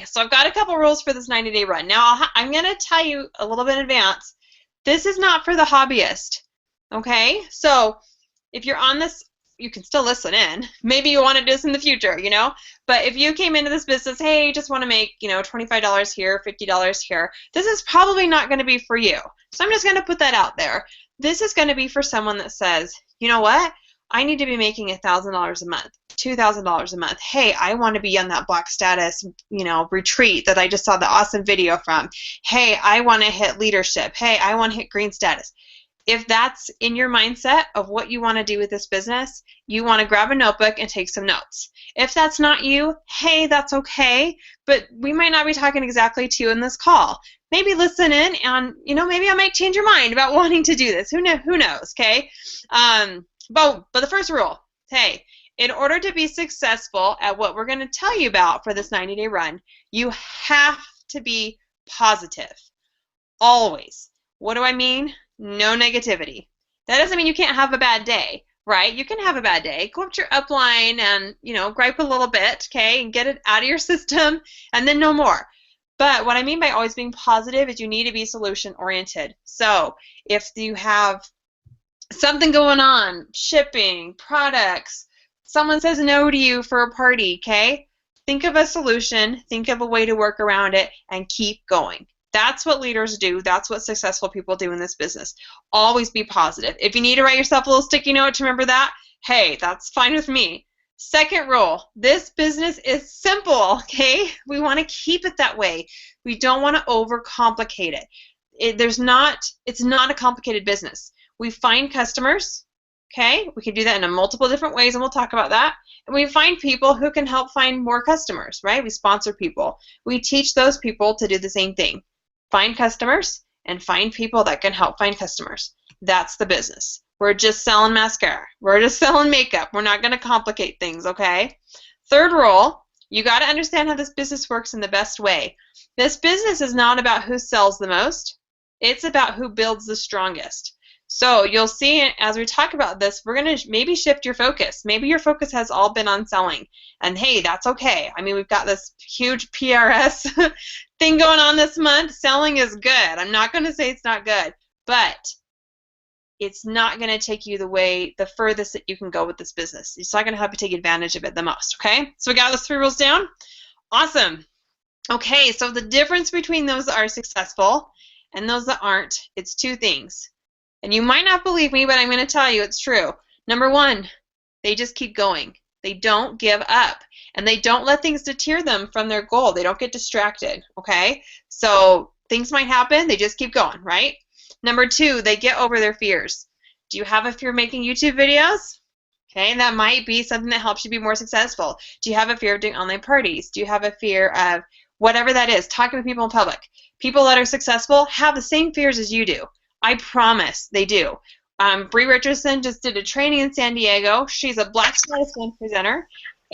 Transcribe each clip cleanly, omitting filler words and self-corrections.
So I've got a couple rules for this 90-day run. Now I'm going to tell you a little bit in advance. This is not for the hobbyist. Okay? So if you're on this, you can still listen in. Maybe you want to do this in the future, you know? But if you came into this business, hey, you just want to make, you know, $25 here, $50 here, this is probably not going to be for you. So I'm just going to put that out there. This is going to be for someone that says, you know what? I need to be making $1,000 a month, $2,000 a month. Hey, I want to be on that black status, you know, retreat that I just saw the awesome video from. Hey, I want to hit leadership. Hey, I want to hit green status. If that's in your mindset of what you want to do with this business, you want to grab a notebook and take some notes. If that's not you, hey, that's okay, but we might not be talking exactly to you in this call. Maybe listen in and, you know, maybe I might change your mind about wanting to do this. Who knows, okay? But the first rule, hey, in order to be successful at what we're going to tell you about for this 90-day run, you have to be positive. Always. What do I mean? No negativity. That doesn't mean you can't have a bad day, right? You can have a bad day. Go up to your upline and, you know, gripe a little bit, okay, and get it out of your system, and then no more. But what I mean by always being positive is you need to be solution-oriented. So if you have something going on, shipping, products, someone says no to you for a party, okay? Think of a solution, think of a way to work around it, and keep going. That's what leaders do. That's what successful people do in this business. Always be positive. If you need to write yourself a little sticky note to remember that, hey, that's fine with me. Second rule, this business is simple, okay? We want to keep it that way. We don't want to overcomplicate it. It's not a complicated business. We find customers, okay? We can do that in multiple different ways, and we'll talk about that. And we find people who can help find more customers, right? We sponsor people. We teach those people to do the same thing. Find customers and find people that can help find customers. That's the business. We're just selling mascara. We're just selling makeup. We're not going to complicate things, okay? Third rule, you got to understand how this business works in the best way. This business is not about who sells the most. It's about who builds the strongest. So you'll see as we talk about this, we're going to maybe shift your focus. Maybe your focus has all been on selling. And hey, that's okay. I mean, we've got this huge PRS thing going on this month. Selling is good. I'm not going to say it's not good, but it's not going to take you the furthest that you can go with this business. It's not going to help you take advantage of it the most, okay? So we got those 3 rules down? Awesome. Okay, so the difference between those that are successful and those that aren't, it's 2 things. And you might not believe me, but I'm going to tell you it's true. Number 1, they just keep going. They don't give up. And they don't let things deter them from their goal. They don't get distracted, okay? So things might happen. They just keep going, right? Number 2, they get over their fears. Do you have a fear of making YouTube videos? Okay, and that might be something that helps you be more successful. Do you have a fear of doing online parties? Do you have a fear of whatever that is, talking to people in public? People that are successful have the same fears as you do. I promise they do. Bree Richardson just did a training in San Diego. She's a black status one presenter,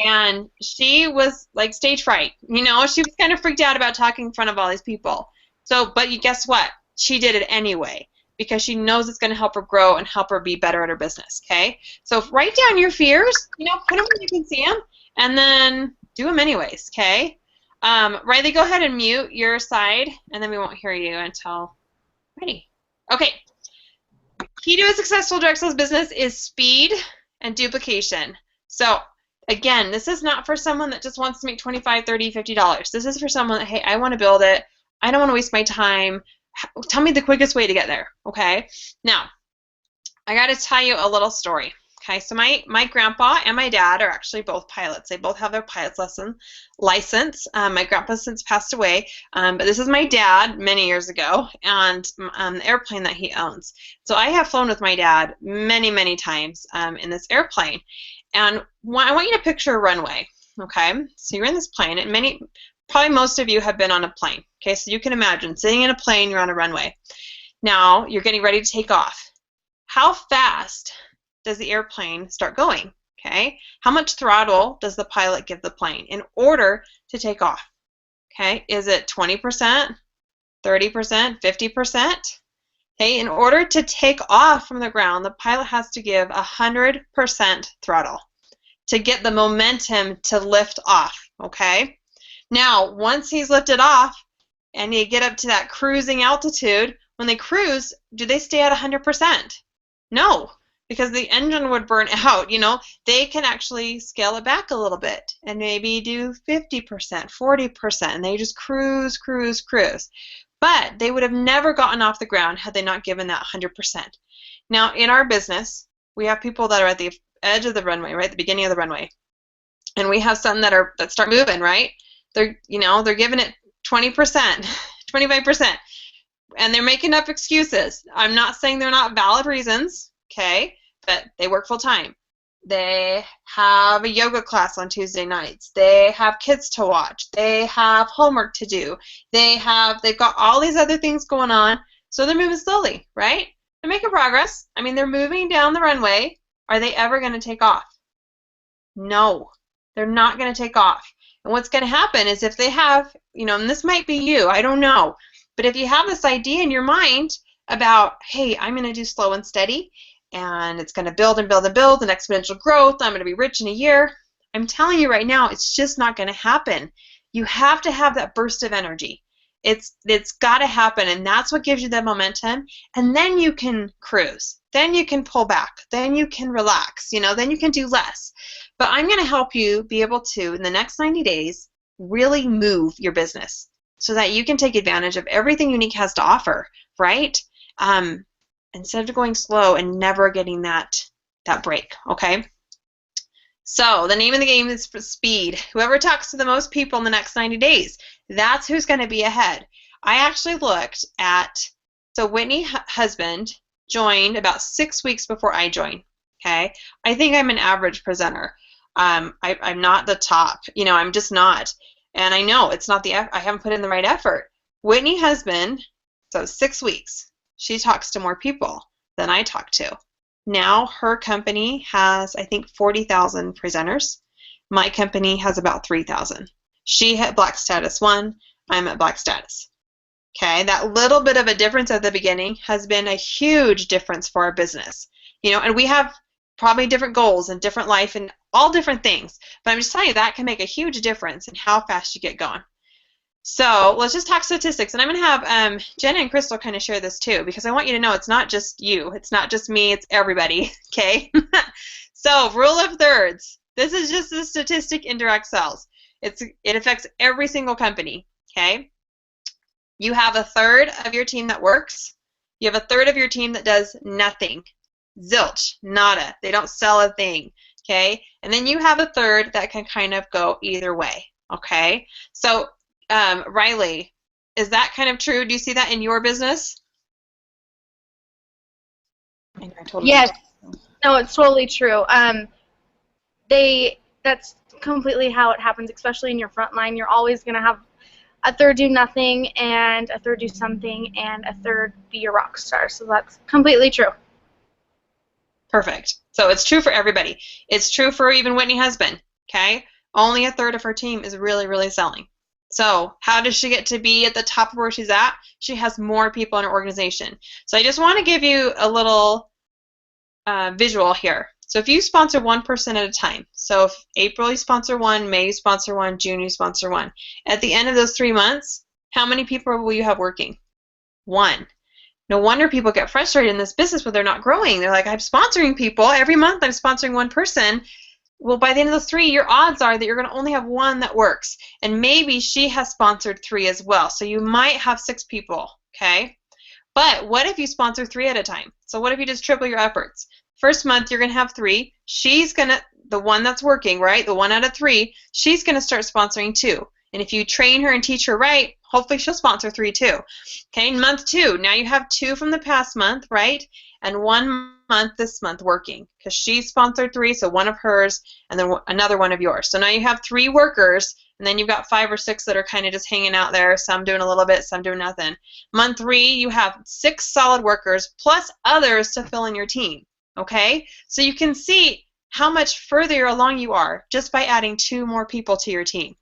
and she was like stage fright. You know, she was kind of freaked out about talking in front of all these people. So, but guess what? She did it anyway because she knows it's going to help her grow and help her be better at her business, okay? So write down your fears, you know, put them where you can see them, and then do them anyways, okay? Riley, go ahead and mute your side, and then we won't hear you until ready. Okay. Key to a successful direct sales business is speed and duplication. So again, this is not for someone that just wants to make $25, $30, $50. This is for someone that, hey, I want to build it. I don't want to waste my time. Tell me the quickest way to get there, okay? Now, I got to tell you a little story. Okay, so my grandpa and my dad are actually both pilots. They both have their pilot's license. My grandpa since passed away, but this is my dad many years ago, and the airplane that he owns. So I have flown with my dad many, many times in this airplane. And I want you to picture a runway, okay? So you're in this plane, and probably most of you have been on a plane, okay? So you can imagine sitting in a plane, you're on a runway. Now, you're getting ready to take off. How fast does the airplane start going, okay? How much throttle does the pilot give the plane in order to take off, okay? Is it 20%, 30%, 50%? Okay, in order to take off from the ground, the pilot has to give 100% throttle to get the momentum to lift off, okay? Now, once he's lifted off and you get up to that cruising altitude, when they cruise, do they stay at 100%? No, because the engine would burn out. They can actually scale it back a little bit and maybe do 50%, 40%, and they just cruise, cruise, cruise. But they would have never gotten off the ground had they not given that 100%. Now, in our business, we have people that are at the edge of the runway, right, the beginning of the runway, and we have some that start moving, right? They're giving it 20%, 25%, and they're making up excuses. I'm not saying they're not valid reasons, okay, but they work full time. They have a yoga class on Tuesday nights. They have kids to watch. They have homework to do. They've got all these other things going on, so they're moving slowly, right? They're making progress. I mean, they're moving down the runway. Are they ever going to take off? No, they're not going to take off. And what's going to happen is if they have, and this might be you, I don't know, but if you have this idea in your mind about, hey, I'm going to do slow and steady, and it's going to build and build and build, and exponential growth, I'm going to be rich in a year, I'm telling you right now, it's just not going to happen. You have to have that burst of energy. It's got to happen, and that's what gives you the momentum, and then you can cruise. Then you can pull back. Then you can relax. Then you can do less. But I'm going to help you be able to, in the next 90 days, really move your business so that you can take advantage of everything Younique has to offer, right? Instead of going slow and never getting that break, okay? So the name of the game is speed. Whoever talks to the most people in the next 90 days, that's who's going to be ahead. I actually looked at, so Whitney's husband joined about 6 weeks before I joined, okay? I think I'm an average presenter. I'm not the top. I'm just not. And I know it's not I haven't put in the right effort. Whitney's husband, so 6 weeks, she talks to more people than I talk to. Now her company has, I think, 40,000 presenters. My company has about 3,000. She had Black Status 1. I'm at Black Status. Okay, that little bit of a difference at the beginning has been a huge difference for our business. And we have probably different goals and different life and all different things. But I'm just telling you that can make a huge difference in how fast you get going. So let's just talk statistics, and I'm going to have Jenna and Crystal kind of share this too, because I want you to know it's not just you, it's not just me, it's everybody, okay? So rule of thirds. This is just a statistic in direct sales. It affects every single company, okay? You have a third of your team that works. You have a third of your team that does nothing. Zilch, nada. They don't sell a thing, okay? And then you have a third that can kind of go either way, okay? So Riley, is that kind of true? Do you see that in your business? Yes. No, it's totally true. That's completely how it happens, especially in your front line. You're always going to have a third do nothing, and a third do something, and a third be your rock star. So that's completely true. Perfect. So it's true for everybody. It's true for even Whitney's husband, okay? Only a third of her team is really, really selling. So how does she get to be at the top of where she's at? She has more people in her organization. So I just want to give you a little visual here. So if you sponsor one person at a time, so if April you sponsor one, May you sponsor one, June you sponsor one, at the end of those 3 months, how many people will you have working? One. No wonder people get frustrated in this business when they're not growing. They're like, I'm sponsoring people. Every month I'm sponsoring one person. Well, by the end of those 3, your odds are that you're going to only have one that works. And maybe she has sponsored 3 as well. So you might have 6 people, okay? But what if you sponsor 3 at a time? So what if you just triple your efforts? First month, you're going to have 3. She's going to, the one that's working, right, the 1 out of 3, she's going to start sponsoring 2. And if you train her and teach her right, hopefully she'll sponsor 3 too. Okay, month 2, now you have 2 from the past month, right? And 1 month this month working because she sponsored 3, so 1 of hers and then another 1 of yours. So now you have 3 workers, and then you've got 5 or 6 that are kind of just hanging out there, some doing a little bit, some doing nothing. Month 3, you have 6 solid workers plus others to fill in your team. Okay, so you can see how much further along you are just by adding 2 more people to your team.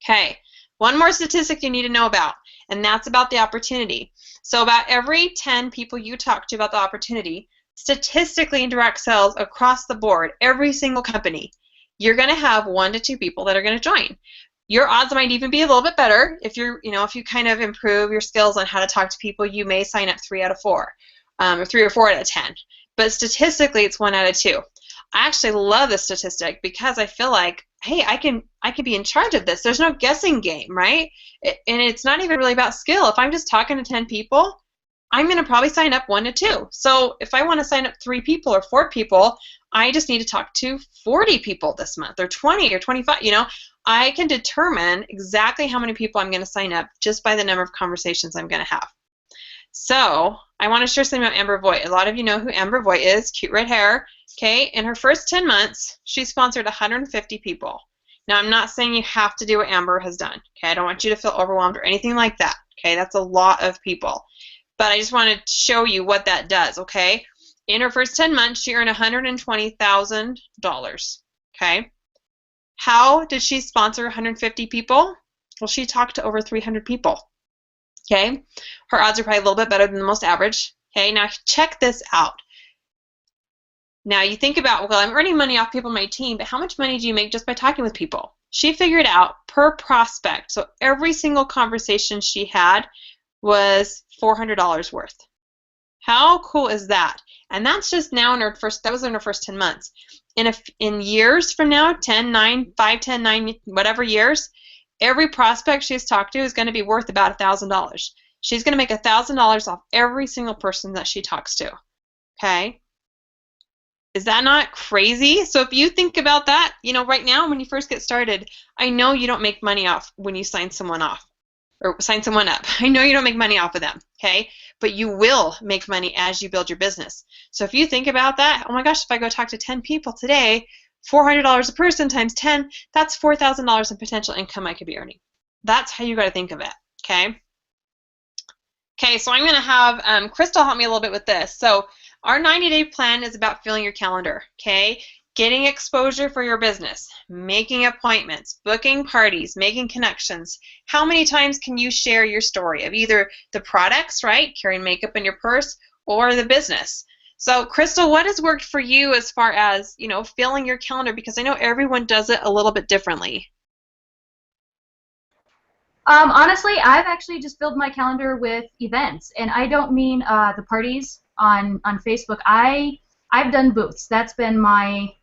Okay, one more statistic you need to know about, and that's about the opportunity. So about every 10 people you talk to about the opportunity, statistically in direct sales across the board, every single company, you're going to have 1 to 2 people that are going to join. Your odds might even be a little bit better if if you kind of improve your skills on how to talk to people. You may sign up 3 out of 4, or 3 or 4 out of 10. But statistically, it's 1 out of 2. I actually love this statistic because I feel like, hey, I can be in charge of this. There's no guessing game, right? And it's not even really about skill. If I'm just talking to 10 people, I'm going to probably sign up 1 to 2. So if I want to sign up 3 people or 4 people, I just need to talk to 40 people this month, or 20 or 25. I can determine exactly how many people I'm going to sign up just by the number of conversations I'm going to have. So I want to share something about Amber Voigt. A lot of you know who Amber Voigt is, cute red hair. Okay, in her first 10 months, she sponsored 150 people. Now, I'm not saying you have to do what Amber has done. Okay, I don't want you to feel overwhelmed or anything like that. Okay, that's a lot of people. But I just want to show you what that does, okay? In her first 10 months, she earned $120,000, okay? How did she sponsor 150 people? Well, she talked to over 300 people, okay? Her odds are probably a little bit better than the most average, okay? Now, check this out. Now, you think about, well, I'm earning money off people on my team, but how much money do you make just by talking with people? She figured out per prospect, so every single conversation she had was $400 worth. How cool is that? And that's just now that was in her first 10 months. In years from now, 10, 9, 5, 10, 9, whatever years, every prospect she's talked to is going to be worth about $1,000. She's going to make $1,000 off every single person that she talks to. Okay? Is that not crazy? So if you think about that, right now when you first get started, I know you don't make money off when you sign someone off or sign someone up. I know you don't make money off of them, okay? But you will make money as you build your business. So if you think about that, oh my gosh, if I go talk to 10 people today, $400 a person times 10, that's $4,000 in potential income I could be earning. That's how you got to think of it, okay? Okay, so I'm going to have Crystal help me a little bit with this. So our 90-day plan is about filling your calendar, okay? Getting exposure for your business, making appointments, booking parties, making connections. How many times can you share your story of either the products, right, carrying makeup in your purse, or the business? So, Crystal, what has worked for you as far as, filling your calendar? Because I know everyone does it a little bit differently. Honestly, I've actually just filled my calendar with events, and I don't mean the parties on Facebook. I've done booths. That's been my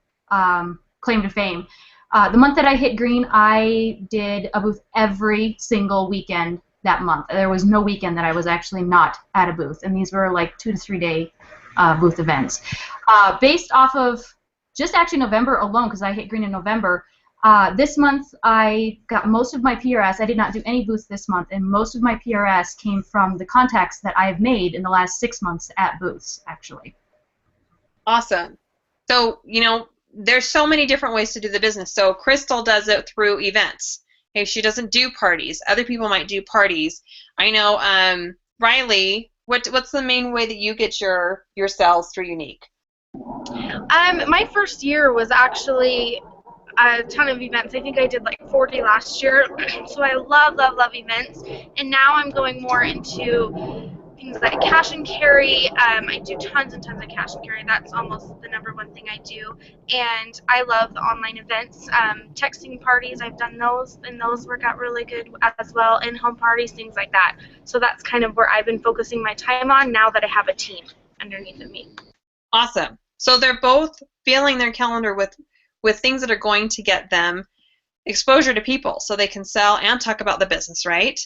claim to fame. The month that I hit green, I did a booth every single weekend that month. There was no weekend that I was actually not at a booth, and these were like 2 to 3 day booth events. Based off of just actually November alone, because I hit green in November, this month I got most of my PRS. I did not do any booths this month, and most of my PRS came from the contacts that I have made in the last 6 months at booths, actually. Awesome. So, there's so many different ways to do the business. So Crystal does it through events. Okay, she doesn't do parties. Other people might do parties. I know, Riley, what's the main way that you get your sales through Younique? My first year was actually a ton of events. I think I did like 40 last year. So I love events. And now I'm going more into things like cash and carry. I do tons and tons of cash and carry. That's almost the #1 thing I do. And I love the online events. Texting parties, I've done those, and those work out really good as well. In-home parties, things like that. So that's kind of where I've been focusing my time on now that I have a team underneath of me. Awesome. So they're both filling their calendar with things that are going to get them exposure to people so they can sell and talk about the business, right?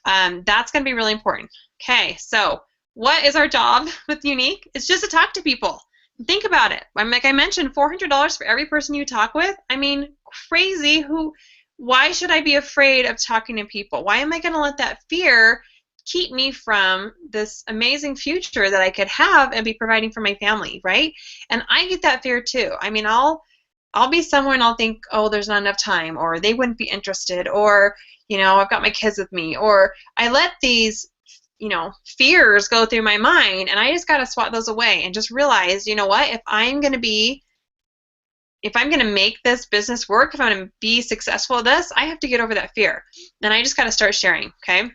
That's going to be really important. Okay, so what is our job with Younique? It's just to talk to people. Think about it. Like I mentioned, $400 for every person you talk with. I mean, crazy. Why should I be afraid of talking to people? Why am I going to let that fear keep me from this amazing future that I could have and be providing for my family, right? And I get that fear too. I mean, I'll be somewhere and I'll think, oh, there's not enough time, or they wouldn't be interested, or, I've got my kids with me, or I let these, fears go through my mind, and I just got to swat those away and just realize, you know what, if I'm going to make this business work, if I'm going to be successful at this, I have to get over that fear. And I just got to start sharing, okay?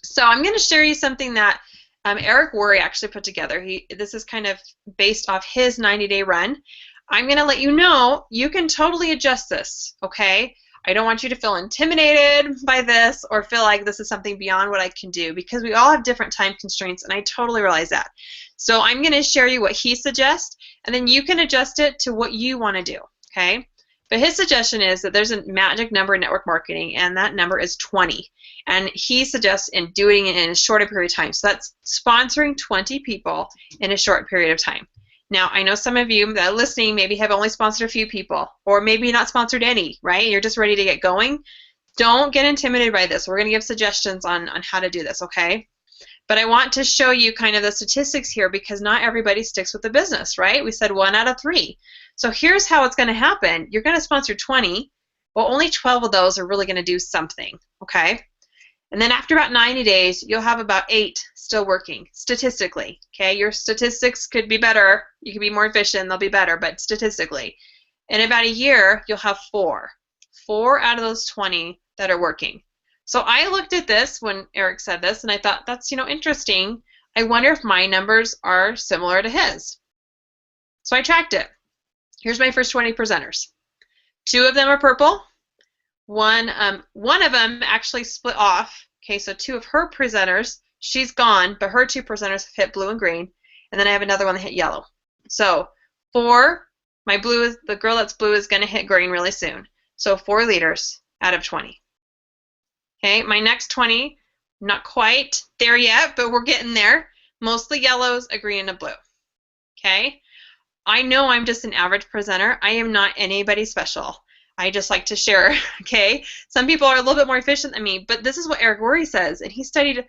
So I'm going to share you something that Eric Worre actually put together. This is kind of based off his 90-day run. I'm going to let you know you can totally adjust this, okay? I don't want you to feel intimidated by this or feel like this is something beyond what I can do, because we all have different time constraints, and I totally realize that. So I'm going to share you what he suggests, and then you can adjust it to what you want to do, okay? But his suggestion is that there's a magic number in network marketing, and that number is 20. And he suggests in doing it in a shorter period of time. So that's sponsoring 20 people in a short period of time. Now, I know some of you that are listening maybe have only sponsored a few people, or maybe not sponsored any, right? You're just ready to get going. Don't get intimidated by this. We're going to give suggestions on how to do this, okay? But I want to show you kind of the statistics here, because not everybody sticks with the business, right? We said 1 out of 3. So here's how it's going to happen. You're going to sponsor 20. Well, only 12 of those are really going to do something, okay? And then after about 90 days, you'll have about 8 still working, statistically, okay? Your statistics could be better. You could be more efficient. They'll be better, but statistically. In about a year, you'll have 4. 4 out of those 20 that are working. So I looked at this when Eric said this, and I thought, that's, interesting. I wonder if my numbers are similar to his. So I tracked it. Here's my first 20 presenters. 2 of them are purple. One of them actually split off. Okay, so 2 of her presenters, she's gone, but her 2 presenters have hit blue and green, and then I have another one that hit yellow. So 4, the girl that's blue is going to hit green really soon. So 4 leaders out of 20. Okay, my next 20, not quite there yet, but we're getting there. Mostly yellows, a green, and a blue. Okay, I know I'm just an average presenter. I am not anybody special. I just like to share, okay? Some people are a little bit more efficient than me, but this is what Eric Worre says, and he studied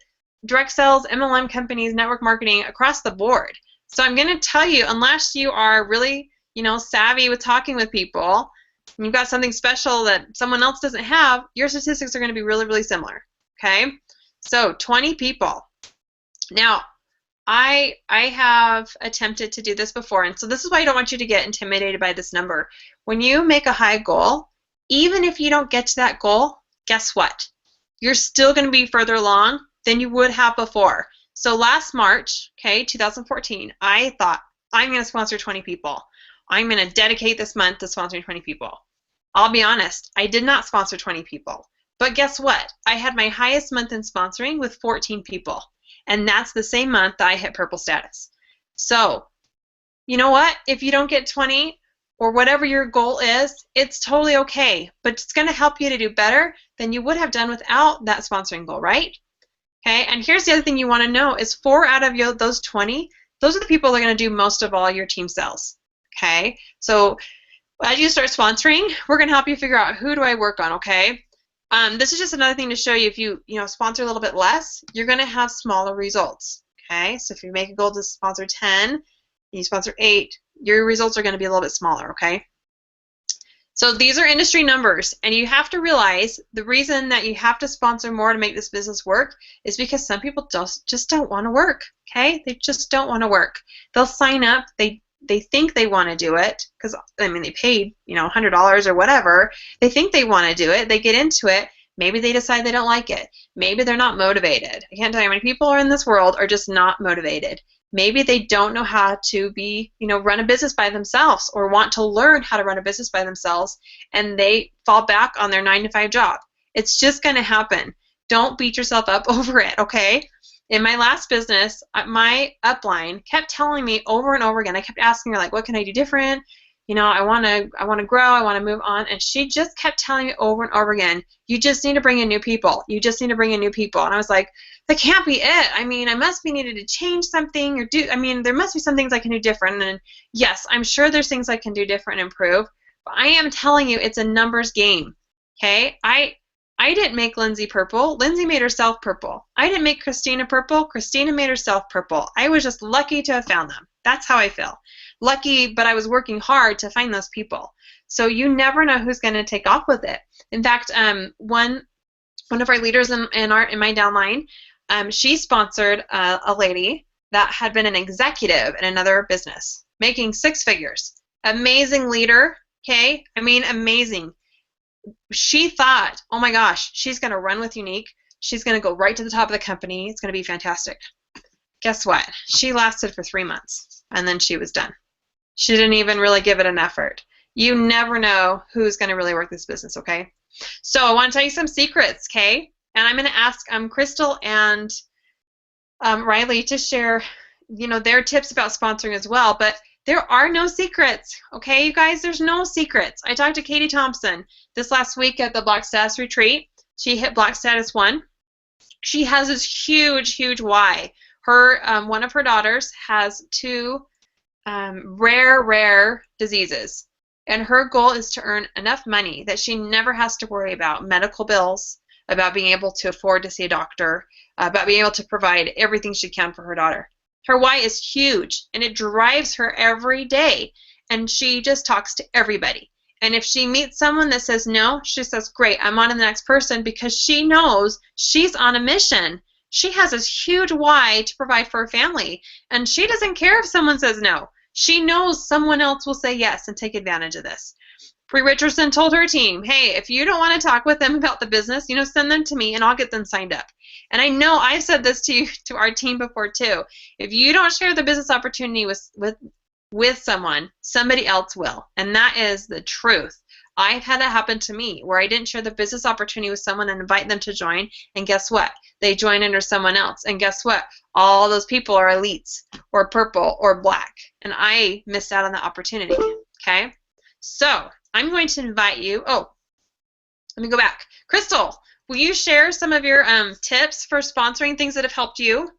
direct sales, MLM companies, network marketing across the board. So I'm going to tell you, unless you are really, savvy with talking with people, and you've got something special that someone else doesn't have, your statistics are going to be really, really similar, okay? So 20 people. Now, I have attempted to do this before, and so this is why I don't want you to get intimidated by this number. When you make a high goal, even if you don't get to that goal, guess what? You're still going to be further along than you would have before. So last March, okay, 2014, I thought, I'm going to sponsor 20 people. I'm going to dedicate this month to sponsoring 20 people. I'll be honest, I did not sponsor 20 people. But guess what? I had my highest month in sponsoring with 14 people. And that's the same month that I hit purple status. So, you know what? If you don't get 20 or whatever your goal is, it's totally okay. But it's going to help you to do better than you would have done without that sponsoring goal, right? Okay, and here's the other thing you want to know is 4 out of those 20, those are the people that are going to do most of all your team sales. Okay, so as you start sponsoring, we're going to help you figure out who do I work on, okay? This is just another thing to show you, if you sponsor a little bit less, you're going to have smaller results. Okay, so if you make a goal to sponsor 10 and you sponsor 8, your results are going to be a little bit smaller. Okay, so these are industry numbers, and you have to realize the reason that you have to sponsor more to make this business work is because some people just don't want to work. Okay, they just don't want to work. They'll sign up. They think they want to do it because, I mean, they paid, $100 or whatever. They think they want to do it. They get into it. Maybe they decide they don't like it. Maybe they're not motivated. I can't tell you how many people are in this world are just not motivated. Maybe they don't know how to run a business by themselves or want to learn how to run a business by themselves, and they fall back on their 9-to-5 job. It's just going to happen. Don't beat yourself up over it, okay? In my last business, my upline kept telling me over and over again. I kept asking her, like, what can I do different? I want to grow. I want to move on. And she just kept telling me over and over again, you just need to bring in new people. You just need to bring in new people. And I was like, that can't be it. I mean, I must be needed to change something or there must be some things I can do different. And yes, I'm sure there's things I can do different and improve. But I am telling you, it's a numbers game. Okay? I didn't make Lindsay purple. Lindsay made herself purple. I didn't make Christina purple. Christina made herself purple. I was just lucky to have found them. That's how I feel. Lucky, but I was working hard to find those people. So you never know who's going to take off with it. In fact, one of our leaders in my downline, she sponsored a lady that had been an executive in another business, making 6 figures. Amazing leader, okay? I mean, amazing. She thought, oh my gosh, she's going to run with Younique. She's going to go right to the top of the company. It's going to be fantastic. Guess what? She lasted for 3 months, and then she was done. She didn't even really give it an effort. You never know who's going to really work this business, okay? So I want to tell you some secrets, okay? And I'm going to ask Crystal and Riley to share, their tips about sponsoring as well. But there are no secrets, okay, you guys? There's no secrets. I talked to Katie Thompson this last week at the Black Status Retreat. She hit Black Status 1. She has this huge, huge why. One of her daughters has 2 rare diseases. And her goal is to earn enough money that she never has to worry about medical bills, about being able to afford to see a doctor, about being able to provide everything she can for her daughter. Her why is huge, and it drives her every day. And she just talks to everybody. And if she meets someone that says no, she says, great, I'm on to the next person, because she knows she's on a mission. She has this huge why to provide for her family. And she doesn't care if someone says no. She knows someone else will say yes and take advantage of this. Bree Richardson told her team, hey, if you don't want to talk with them about the business, send them to me and I'll get them signed up. And I know I've said this to our team before too. If you don't share the business opportunity with someone, somebody else will. And that is the truth. I've had it happen to me where I didn't share the business opportunity with someone and invite them to join, and guess what? They join under someone else, and guess what? All those people are elites or purple or black, and I missed out on the opportunity, okay? So I'm going to invite you. Oh, let me go back. Crystal, will you share some of your tips for sponsoring, things that have helped you?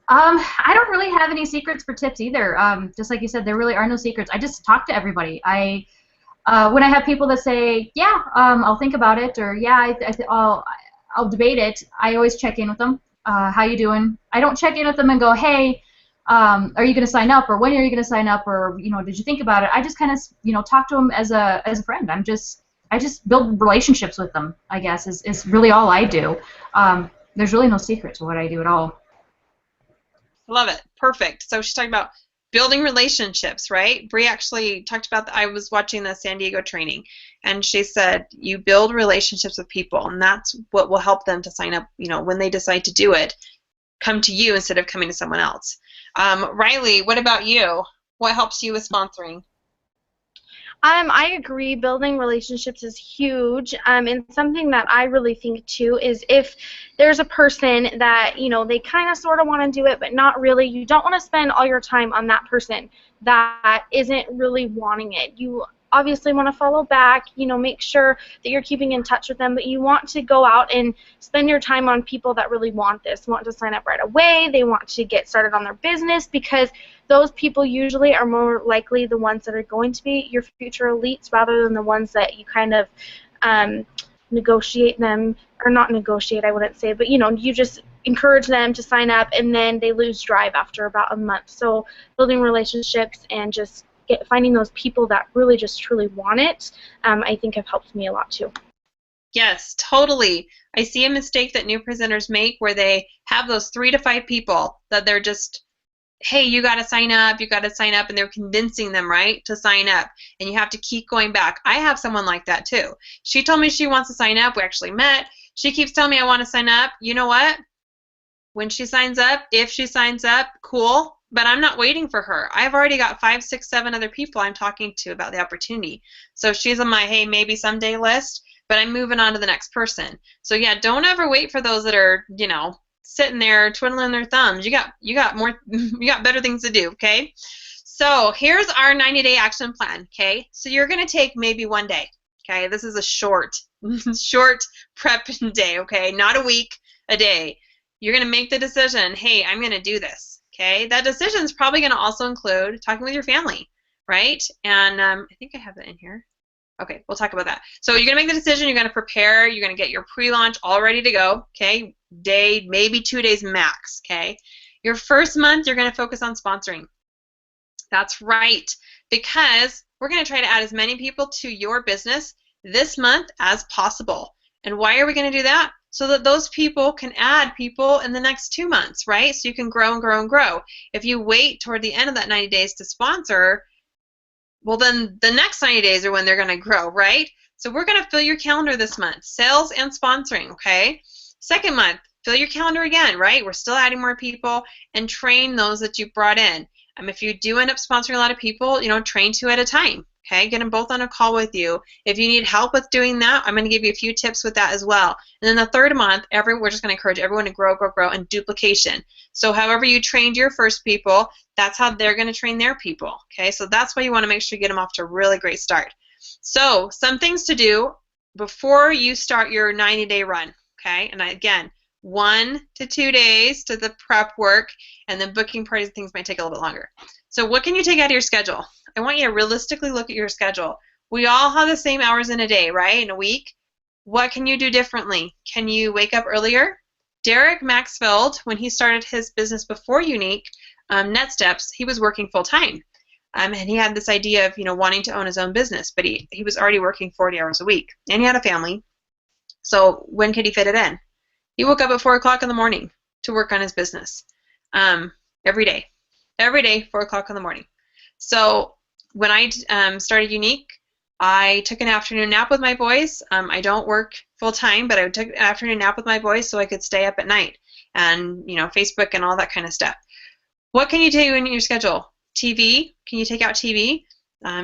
I don't really have any secrets for tips either. Just like you said, there really are no secrets. I just talk to everybody. When I have people that say, yeah, I'll think about it, or yeah, I'll debate it, I always check in with them. How you doing? I don't check in with them and go, hey, are you going to sign up, or when are you going to sign up, or did you think about it? I just kind of talk to them as a friend. I just build relationships with them, I guess, is really all I do. There's really no secret to what I do at all. Love it. Perfect. So she's talking about building relationships, right? Bree actually talked about I was watching the San Diego training, and she said you build relationships with people, and that's what will help them to sign up, when they decide to do it, come to you instead of coming to someone else. Riley, what about you? What helps you with sponsoring? I agree. Building relationships is huge. And something that I really think too is if there's a person that they kind of sort of want to do it, but not really. You don't want to spend all your time on that person that isn't really wanting it. You obviously want to follow back. Make sure that you're keeping in touch with them. But you want to go out and spend your time on people that really want this, want to sign up right away. They want to get started on their business, because those people usually are more likely the ones that are going to be your future elites, rather than the ones that you kind of negotiate them, or not negotiate, I wouldn't say, but you just encourage them to sign up, and then they lose drive after about a month. So building relationships and just finding those people that really just truly want it, I think have helped me a lot too. Yes, totally. I see a mistake that new presenters make where they have those 3 to 5 people that they're just, hey, you got to sign up, and they're convincing them, right, to sign up, and you have to keep going back. I have someone like that too. She told me she wants to sign up. We actually met. She keeps telling me I want to sign up. You know what? When she signs up, if she signs up, cool, but I'm not waiting for her. I've already got 5, 6, 7 other people I'm talking to about the opportunity. So she's on my, hey, maybe someday list, but I'm moving on to the next person. So yeah, don't ever wait for those that are, sitting there twiddling their thumbs. You got better things to do, okay? So here's our 90-day action plan, okay? So you're going to take maybe 1 day, okay? This is a short prep day, okay? Not a week, a day. You're going to make the decision, hey, I'm going to do this, okay? That decision is probably going to also include talking with your family, right? And I think I have that in here. Okay, we'll talk about that. So you're going to make the decision, you're going to prepare, you're going to get your pre-launch all ready to go, okay? Day, maybe 2 days max, okay? Your first month, you're going to focus on sponsoring. That's right, because we're going to try to add as many people to your business this month as possible. And why are we going to do that? So that those people can add people in the next 2 months, right? So you can grow and grow and grow. If you wait toward the end of that 90 days to sponsor, well, then the next 90 days are when they're going to grow, right? So we're going to fill your calendar this month, sales and sponsoring, okay? Second month, fill your calendar again, right? We're still adding more people, and train those that you brought in. If you do end up sponsoring a lot of people, train 2 at a time, Okay, get them both on a call with you. If you need help with doing that, I'm going to give you a few tips with that as well. And then the third month, we're just going to encourage everyone to grow, grow, grow, and duplication. So however you trained your first people, that's how they're going to train their people. Okay, so that's why you want to make sure you get them off to a really great start. So some things to do before you start your 90-day run. Okay, and again, 1 to 2 days to the prep work, and then booking parties and things might take a little bit longer. So what can you take out of your schedule? I want you to realistically look at your schedule. We all have the same hours in a day, right? In a week. What can you do differently? Can you wake up earlier? Derek Maxfield, when he started his business before Younique, NetSteps, he was working full time. And he had this idea of, wanting to own his own business, but he was already working 40 hours a week, and he had a family. So when could he fit it in? He woke up at 4 o'clock in the morning to work on his business every day. Every day, 4 o'clock in the morning. So when I started Younique, I took an afternoon nap with my boys. I don't work full time, but I took an afternoon nap with my boys so I could stay up at night and, Facebook and all that kind of stuff. What can you do in your schedule? TV? Can you take out TV?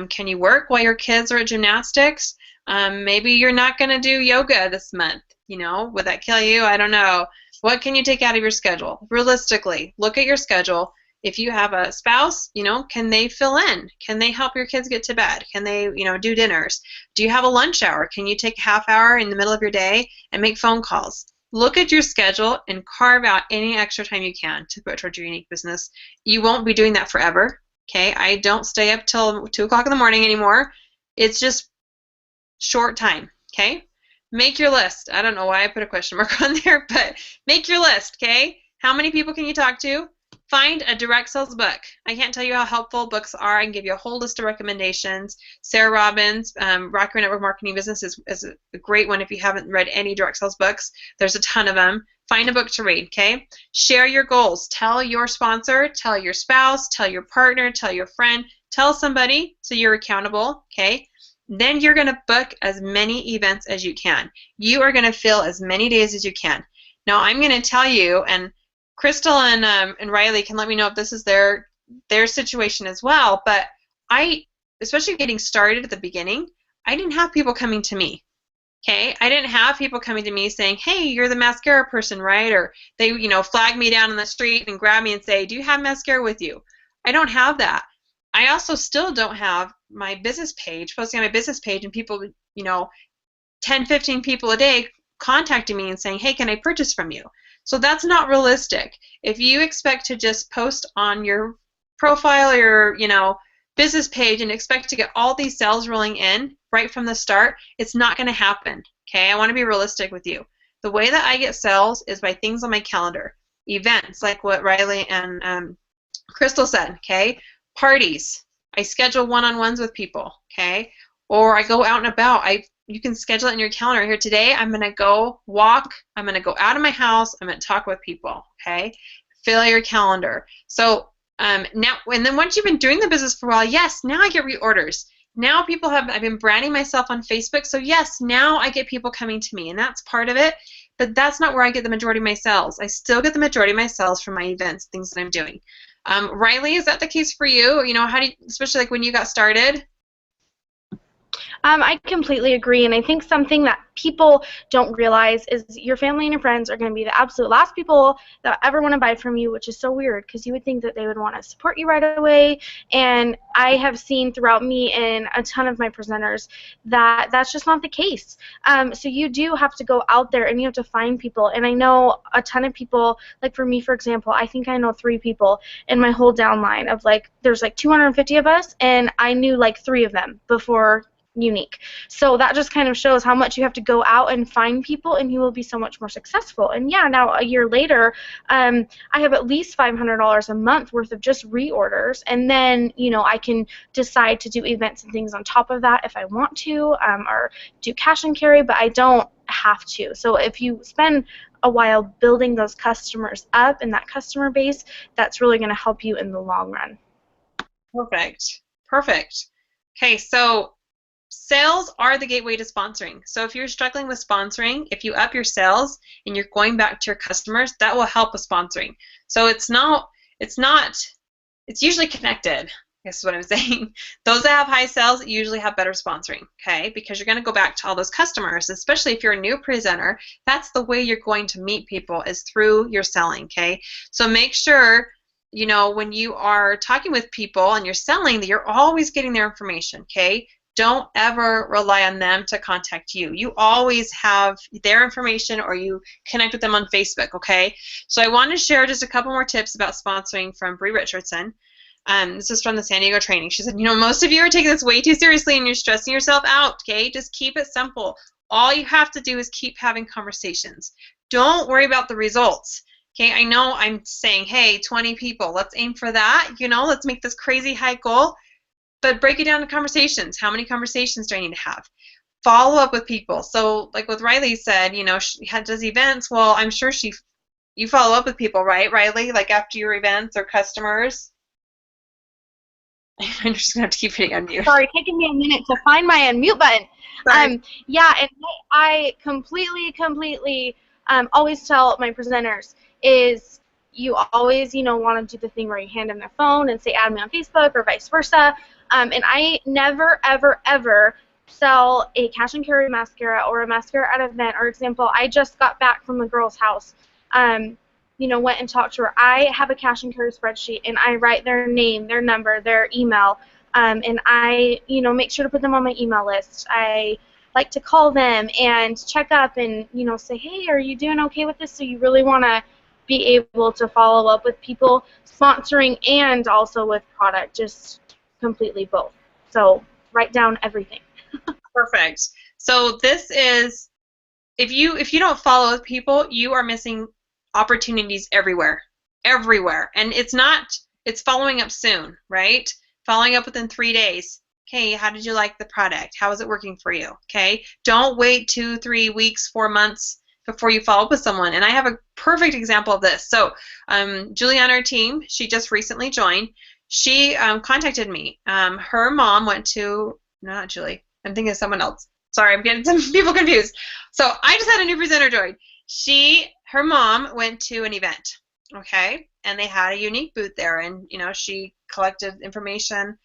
Can you work while your kids are at gymnastics? Maybe you're not going to do yoga this month. Would that kill you? I don't know. What can you take out of your schedule? Realistically, look at your schedule. If you have a spouse, can they fill in? Can they help your kids get to bed? Can they, do dinners? Do you have a lunch hour? Can you take a half hour in the middle of your day and make phone calls? Look at your schedule and carve out any extra time you can to put towards your Younique business. You won't be doing that forever. Okay, I don't stay up till 2 o'clock in the morning anymore. It's just short time. Okay, make your list. I don't know why I put a question mark on there, but make your list. Okay, how many people can you talk to? Find a direct sales book. I can't tell you how helpful books are. I can give you a whole list of recommendations. Sarah Robbins, Rock Your Network Marketing Business is a great one if you haven't read any direct sales books. There's a ton of them. Find a book to read, okay? Share your goals. Tell your sponsor, tell your spouse, tell your partner, tell your friend, tell somebody so you're accountable, okay? Then you're going to book as many events as you can. You are going to fill as many days as you can. Now, I'm going to tell you, and Crystal and Riley can let me know if this is their situation as well, but especially getting started at the beginning, I didn't have people coming to me. Okay, I didn't have people coming to me saying, "Hey, you're the mascara person, right?" Or they, flag me down on the street and grab me and say, "Do you have mascara with you?" I don't have that. I also still don't have my business page, posting on my business page, and people, 10, 15 people a day contacting me and saying, "Hey, can I purchase from you?" So that's not realistic. If you expect to just post on your profile or your, business page and expect to get all these sales rolling in right from the start, it's not going to happen. Okay, I want to be realistic with you. The way that I get sales is by things on my calendar, events like what Riley and Crystal said. Okay, parties. I schedule one-on-ones with people. Okay, or I go out and about. You can schedule it in your calendar. Here today, I'm going to go walk. I'm going to go out of my house. I'm going to talk with people. Okay, fill your calendar. So now, and then once you've been doing the business for a while, yes, now I get reorders. Now I've been branding myself on Facebook, so yes, now I get people coming to me, and that's part of it, but that's not where I get the majority of my sales. I still get the majority of my sales from my events, things that I'm doing. Riley, is that the case for you? How do you, especially like when you got started? I completely agree, and I think something that people don't realize is your family and your friends are going to be the absolute last people that ever want to buy from you, which is so weird because you would think that they would want to support you right away, and I have seen throughout me and a ton of my presenters that that's just not the case. So you do have to go out there and you have to find people, and I know a ton of people, like for me, for example, I think I know 3 people in my whole downline of there's 250 of us, and I knew 3 of them before Younique. So that just kind of shows how much you have to go out and find people, and you will be so much more successful. And yeah, now a year later, I have at least $500 a month worth of just reorders, and then I can decide to do events and things on top of that if I want to, or do cash and carry, but I don't have to. So if you spend a while building those customers up and that customer base, that's really going to help you in the long run. Perfect. Okay, so sales are the gateway to sponsoring. So if you're struggling with sponsoring, if you up your sales and you're going back to your customers, that will help with sponsoring. So it's usually connected. This is what I'm saying. Those that have high sales usually have better sponsoring, okay? Because you're going to go back to all those customers, especially if you're a new presenter. That's the way you're going to meet people, is through your selling, okay? So make sure, you know, when you are talking with people and you're selling, that you're always getting their information, okay? Don't ever rely on them to contact you. You always have their information, or you connect with them on Facebook, okay? So I want to share just a couple more tips about sponsoring from Bree Richardson. This is from the San Diego training. She said, you know, most of you are taking this way too seriously and you're stressing yourself out, okay? Just keep it simple. All you have to do is keep having conversations. Don't worry about the results, okay? I know I'm saying, hey, 20 people, let's aim for that, you know, let's make this crazy high goal, but break it down to conversations. How many conversations do I need to have? Follow up with people. So like what Riley said, you know, she does events. Well, I'm sure you follow up with people, right, Riley? Like after your events or customers? I'm just gonna have to keep hitting unmute. Sorry, taking me a minute to find my unmute button. Yeah, and I completely always tell my presenters is you always, you know, want to do the thing where you hand them their phone and say add me on Facebook or vice versa. And I never, ever sell a cash and carry mascara or a mascara at an event. Or example, I just got back from a girl's house. You know, went and talked to her. I have a cash and carry spreadsheet, and I write their name, their number, their email, and I, you know, make sure to put them on my email list. I like to call them and check up and, you know, say, hey, are you doing okay with this? So you really want to be able to follow up with people, sponsoring and also with product, just completely both. So write down everything. Perfect. So this is, if you don't follow with people, you are missing opportunities everywhere, and it's following up soon, right? Following up within 3 days. Okay, how did you like the product? How is it working for you? Okay, don't wait 2, 3 weeks, 4 months before you follow up with someone. And I have a perfect example of this. So Julie on our team, she just recently joined. She contacted me. Her mom went to, not Julie, I'm thinking of someone else. Sorry, I'm getting some people confused. So I just had a new presenter join. Her mom went to an event, okay, and they had a Younique booth there, and you know, she collected information,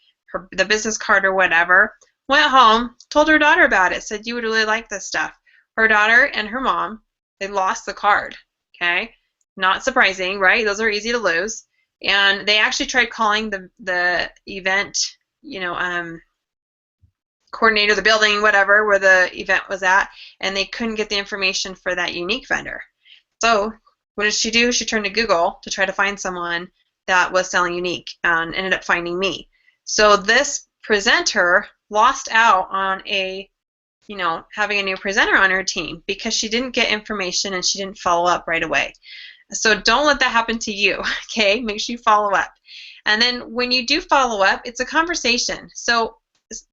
the business card or whatever, went home, told her daughter about it, said you would really like this stuff. Her daughter and her mom, they lost the card, okay, not surprising, right? Those are easy to lose. And they actually tried calling the event, you know, coordinator, the building, whatever, where the event was at, and they couldn't get the information for that Younique vendor. So what did she do? She turned to Google to try to find someone that was selling Younique, and ended up finding me. So this presenter lost out on having a new presenter on her team because she didn't get information and she didn't follow up right away. So don't let that happen to you, okay? Make sure you follow up. And then when you do follow up, it's a conversation. So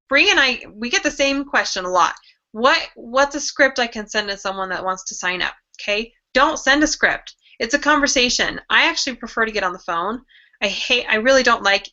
Bree and I, we get the same question a lot. What's a script I can send to someone that wants to sign up, okay? Don't send a script. It's a conversation. I actually prefer to get on the phone. I really don't like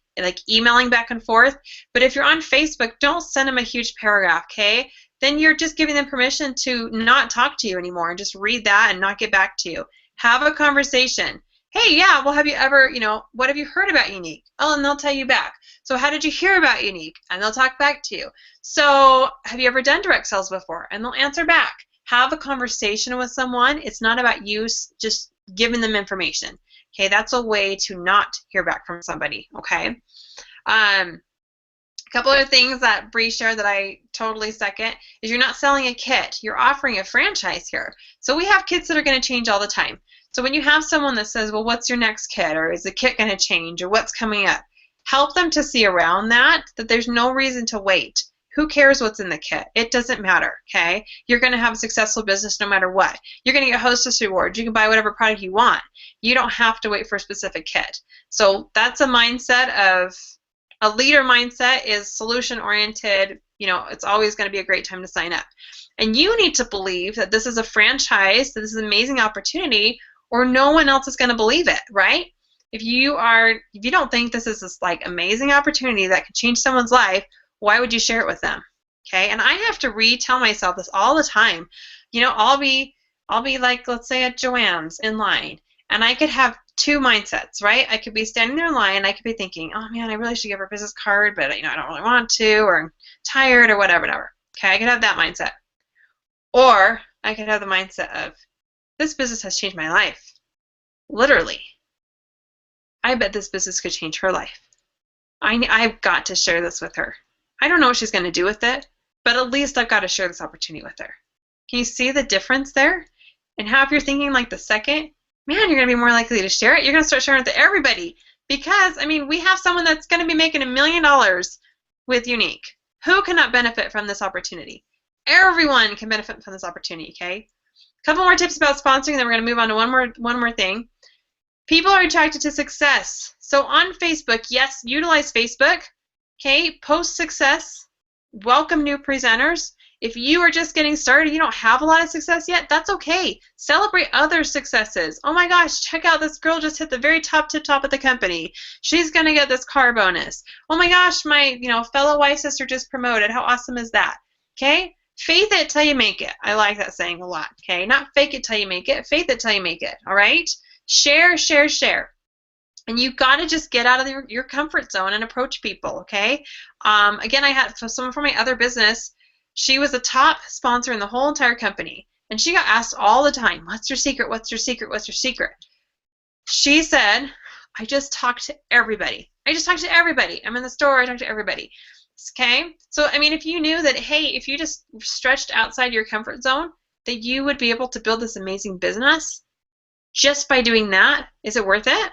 emailing back and forth. But if you're on Facebook, don't send them a huge paragraph, okay? Then you're just giving them permission to not talk to you anymore and just read that and not get back to you. Have a conversation. Hey, yeah, well, have you ever, what have you heard about Younique? Oh, and they'll tell you back. So how did you hear about Younique? And they'll talk back to you. So have you ever done direct sales before? And they'll answer back. Have a conversation with someone. It's not about you just giving them information. Okay, that's a way to not hear back from somebody. Okay. A couple other things that Bree shared that I totally second is you're not selling a kit. You're offering a franchise here. So we have kits that are going to change all the time. So when you have someone that says, well, what's your next kit? Or is the kit going to change? Or what's coming up? Help them to see around that there's no reason to wait. Who cares what's in the kit? It doesn't matter, okay? You're going to have a successful business no matter what. You're going to get hostess rewards. You can buy whatever product you want. You don't have to wait for a specific kit. So that's a mindset of, a leader mindset is solution-oriented. It's always going to be a great time to sign up. And you need to believe that this is a franchise, that this is an amazing opportunity, or no one else is going to believe it, right? If you don't think this is this amazing opportunity that could change someone's life, why would you share it with them? Okay, and I have to retell myself this all the time. I'll be like, let's say at Joann's in line, and I could have two mindsets, right? I could be standing there in line, I could be thinking, oh man, I really should give her a business card, but I don't really want to, or I'm tired, or whatever. Okay, I could have that mindset. Or I could have the mindset of, this business has changed my life. Literally. I bet this business could change her life. I've got to share this with her. I don't know what she's going to do with it, but at least I've got to share this opportunity with her. Can you see the difference there? And how if you're thinking like the second, man, you're going to be more likely to share it. You're going to start sharing it to everybody because, I mean, we have someone that's going to be making $1 million with Younique. Who cannot benefit from this opportunity? Everyone can benefit from this opportunity, okay? A couple more tips about sponsoring, then we're going to move on to one more thing. People are attracted to success. So on Facebook, yes, utilize Facebook, okay? Post success, welcome new presenters. If you are just getting started, you don't have a lot of success yet, that's okay. Celebrate other successes. Oh my gosh, check out this girl just hit the very top of the company. She's going to get this car bonus. Oh my gosh, my fellow wife sister just promoted. How awesome is that? Okay? Faith it till you make it. I like that saying a lot. Okay? Not fake it till you make it. Faith it till you make it. All right? Share, share, share. And you've got to just get out of your comfort zone and approach people. Okay? Again, I had someone from my other business. She was a top sponsor in the whole entire company. And she got asked all the time, what's your secret? What's your secret? What's your secret? She said, I just talk to everybody. I just talk to everybody. I'm in the store. I talk to everybody. Okay? So, I mean, if you knew that, hey, if you just stretched outside your comfort zone, that you would be able to build this amazing business just by doing that, is it worth it?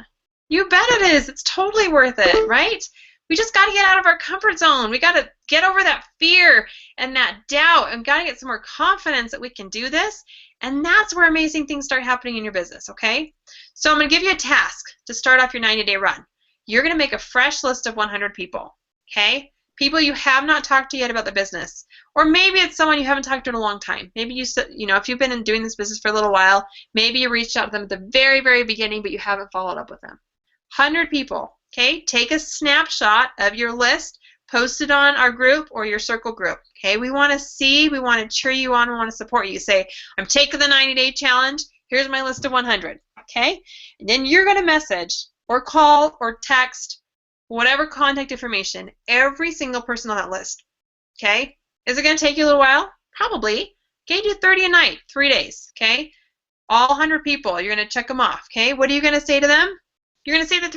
You bet it is. It's totally worth it, right? We just got to get out of our comfort zone. We got to get over that fear and that doubt and got to get some more confidence that we can do this. And that's where amazing things start happening in your business, okay? So I'm going to give you a task to start off your 90-day run. You're going to make a fresh list of 100 people, okay? People you have not talked to yet about the business. Or maybe it's someone you haven't talked to in a long time. Maybe if you've been doing this business for a little while, maybe you reached out to them at the very, very beginning, but you haven't followed up with them. 100 people, okay? Take a snapshot of your list, post it on our group or your circle group, okay? We want to see, we want to cheer you on, we want to support you. Say, I'm taking the 90-day challenge. Here's my list of 100, okay? And then you're going to message or call or text, whatever contact information, every single person on that list, okay? Is it going to take you a little while? Probably. Okay, do 30 a night, 3 days, okay? All 100 people, you're going to check them off, okay? What are you going to say to them? You're going to say the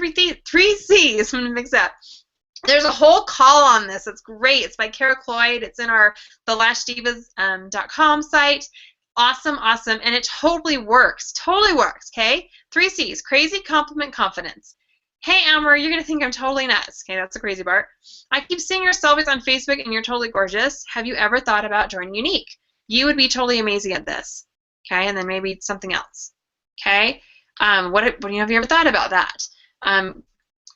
three C's. I'm going to mix that. There's a whole call on this. It's great. It's by Kara Cloyd. It's in our thelashdiva.com site. Awesome, awesome. And it totally works. Totally works, okay? 3 C's. Crazy, compliment, confidence. Hey, Amber, you're going to think I'm totally nuts. Okay, that's the crazy part. I keep seeing your selfies on Facebook and you're totally gorgeous. Have you ever thought about joining Younique? You would be totally amazing at this. Okay, and then maybe something else. Okay? What have you ever thought about that?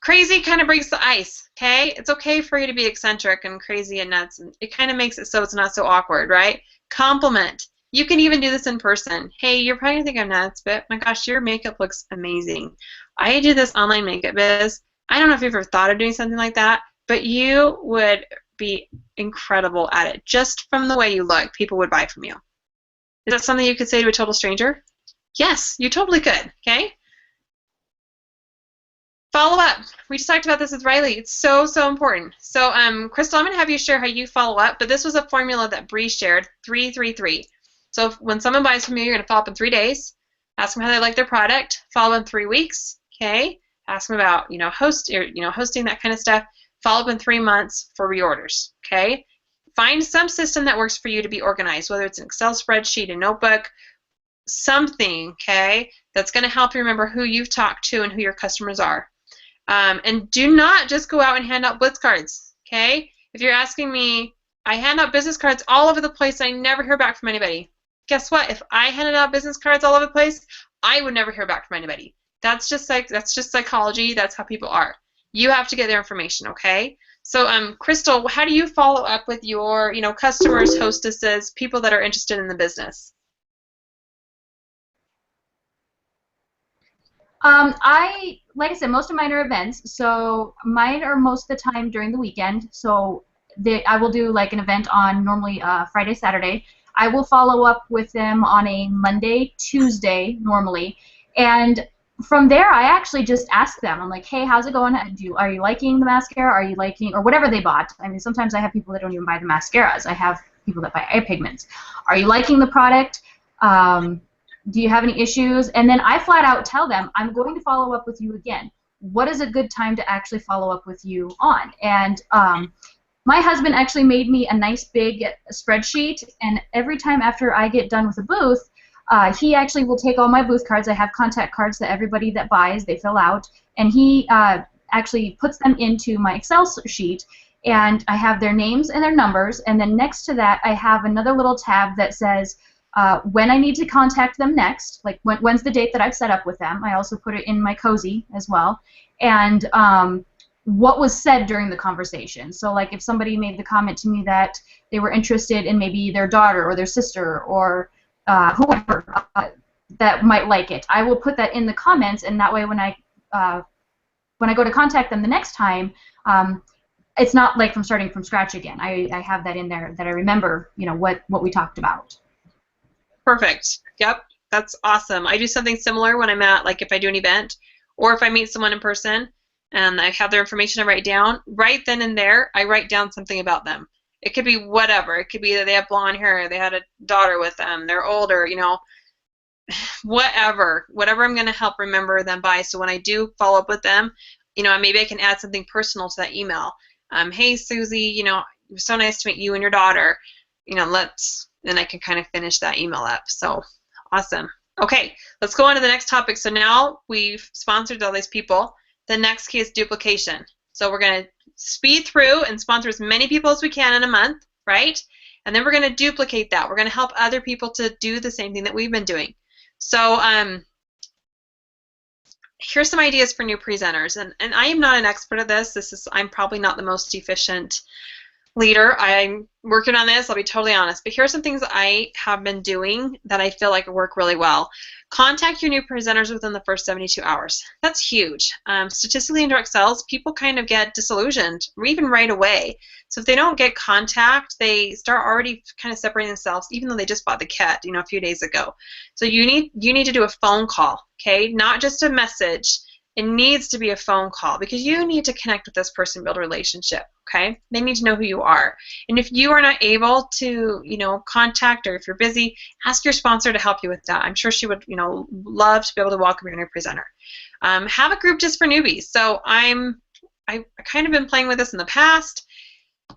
Crazy kind of breaks the ice, okay? It's okay for you to be eccentric and crazy and nuts. And it kind of makes it so it's not so awkward, right? Compliment. You can even do this in person. Hey, you're probably going to think I'm nuts, but my gosh, your makeup looks amazing. I do this online makeup biz. I don't know if you've ever thought of doing something like that, but you would be incredible at it. Just from the way you look, people would buy from you. Is that something you could say to a total stranger? Yes, you totally could, okay? Follow up. We just talked about this with Riley. It's so, so important. So, Crystal, I'm going to have you share how you follow up, but this was a formula that Bree shared, 3-3-3. So when someone buys from you, you're going to follow up in 3 days, ask them how they like their product, follow up in 3 weeks, okay? Ask them about, hosting, that kind of stuff. Follow up in 3 months for reorders, okay? Find some system that works for you to be organized, whether it's an Excel spreadsheet, a notebook, something, okay, that's going to help you remember who you've talked to and who your customers are. And do not just go out and hand out blitz cards, okay? If you're asking me, I hand out business cards all over the place, I never hear back from anybody. Guess what? If I handed out business cards all over the place, I would never hear back from anybody. That's just psychology. That's how people are. You have to get their information, okay? So, Crystal, how do you follow up with your, customers, hostesses, people that are interested in the business? Like I said, most of mine are events, so mine are most of the time during the weekend. So I will do like an event on normally Friday, Saturday. I will follow up with them on a Monday, Tuesday normally, and from there, I actually just ask them. I'm like, hey, how's it going? Are you liking the mascara? Are you liking, or whatever they bought? I mean, sometimes I have people that don't even buy the mascaras. I have people that buy eye pigments. Are you liking the product? Do you have any issues? And then I flat out tell them, I'm going to follow up with you again. What is a good time to actually follow up with you on? And my husband actually made me a nice big spreadsheet, and every time after I get done with a booth, he actually will take all my booth cards. I have contact cards that everybody that buys, they fill out, and he actually puts them into my Excel sheet, and I have their names and their numbers, and then next to that I have another little tab that says when I need to contact them next, like when's the date that I've set up with them. I also put it in my cozy as well, and what was said during the conversation. So like if somebody made the comment to me that they were interested in maybe their daughter or their sister or whoever that might like it, I will put that in the comments, and that way when I go to contact them the next time, it's not like from starting from scratch again. I have that in there that I remember, you know, what we talked about. Perfect. Yep, that's awesome. I do something similar when I'm at, like, if I do an event or if I meet someone in person and I have their information I write down, right then and there I write down something about them. It could be whatever. It could be that they have blonde hair, they had a daughter with them, they're older, you know, whatever I'm going to help remember them by. So when I do follow up with them, you know, maybe I can add something personal to that email. Hey, Susie, you know, it was so nice to meet you and your daughter. You know, then I can kind of finish that email up. So awesome. Okay, let's go on to the next topic. So now we've sponsored all these people. The next key is duplication. So we're going to speed through and sponsor as many people as we can in a month, right? And then we're going to duplicate that. We're going to help other people to do the same thing that we've been doing. So here's some ideas for new presenters. And I am not an expert at this. I'm probably not the most efficient leader. I'm working on this, I'll be totally honest. But here are some things I have been doing that I feel like work really well. Contact your new presenters within the first 72 hours. That's huge. Statistically in direct sales, people kind of get disillusioned, or even right away. So if they don't get contact, they start already kind of separating themselves, even though they just bought the kit, you know, a few days ago. So you need to do a phone call, okay? Not just a message. It needs to be a phone call because you need to connect with this person, build a relationship, okay? They need to know who you are. And if you are not able to, you know, contact, or if you're busy, ask your sponsor to help you with that. I'm sure she would, you know, love to be able to welcome your new presenter. Have a group just for newbies. So I've kind of been playing with this in the past.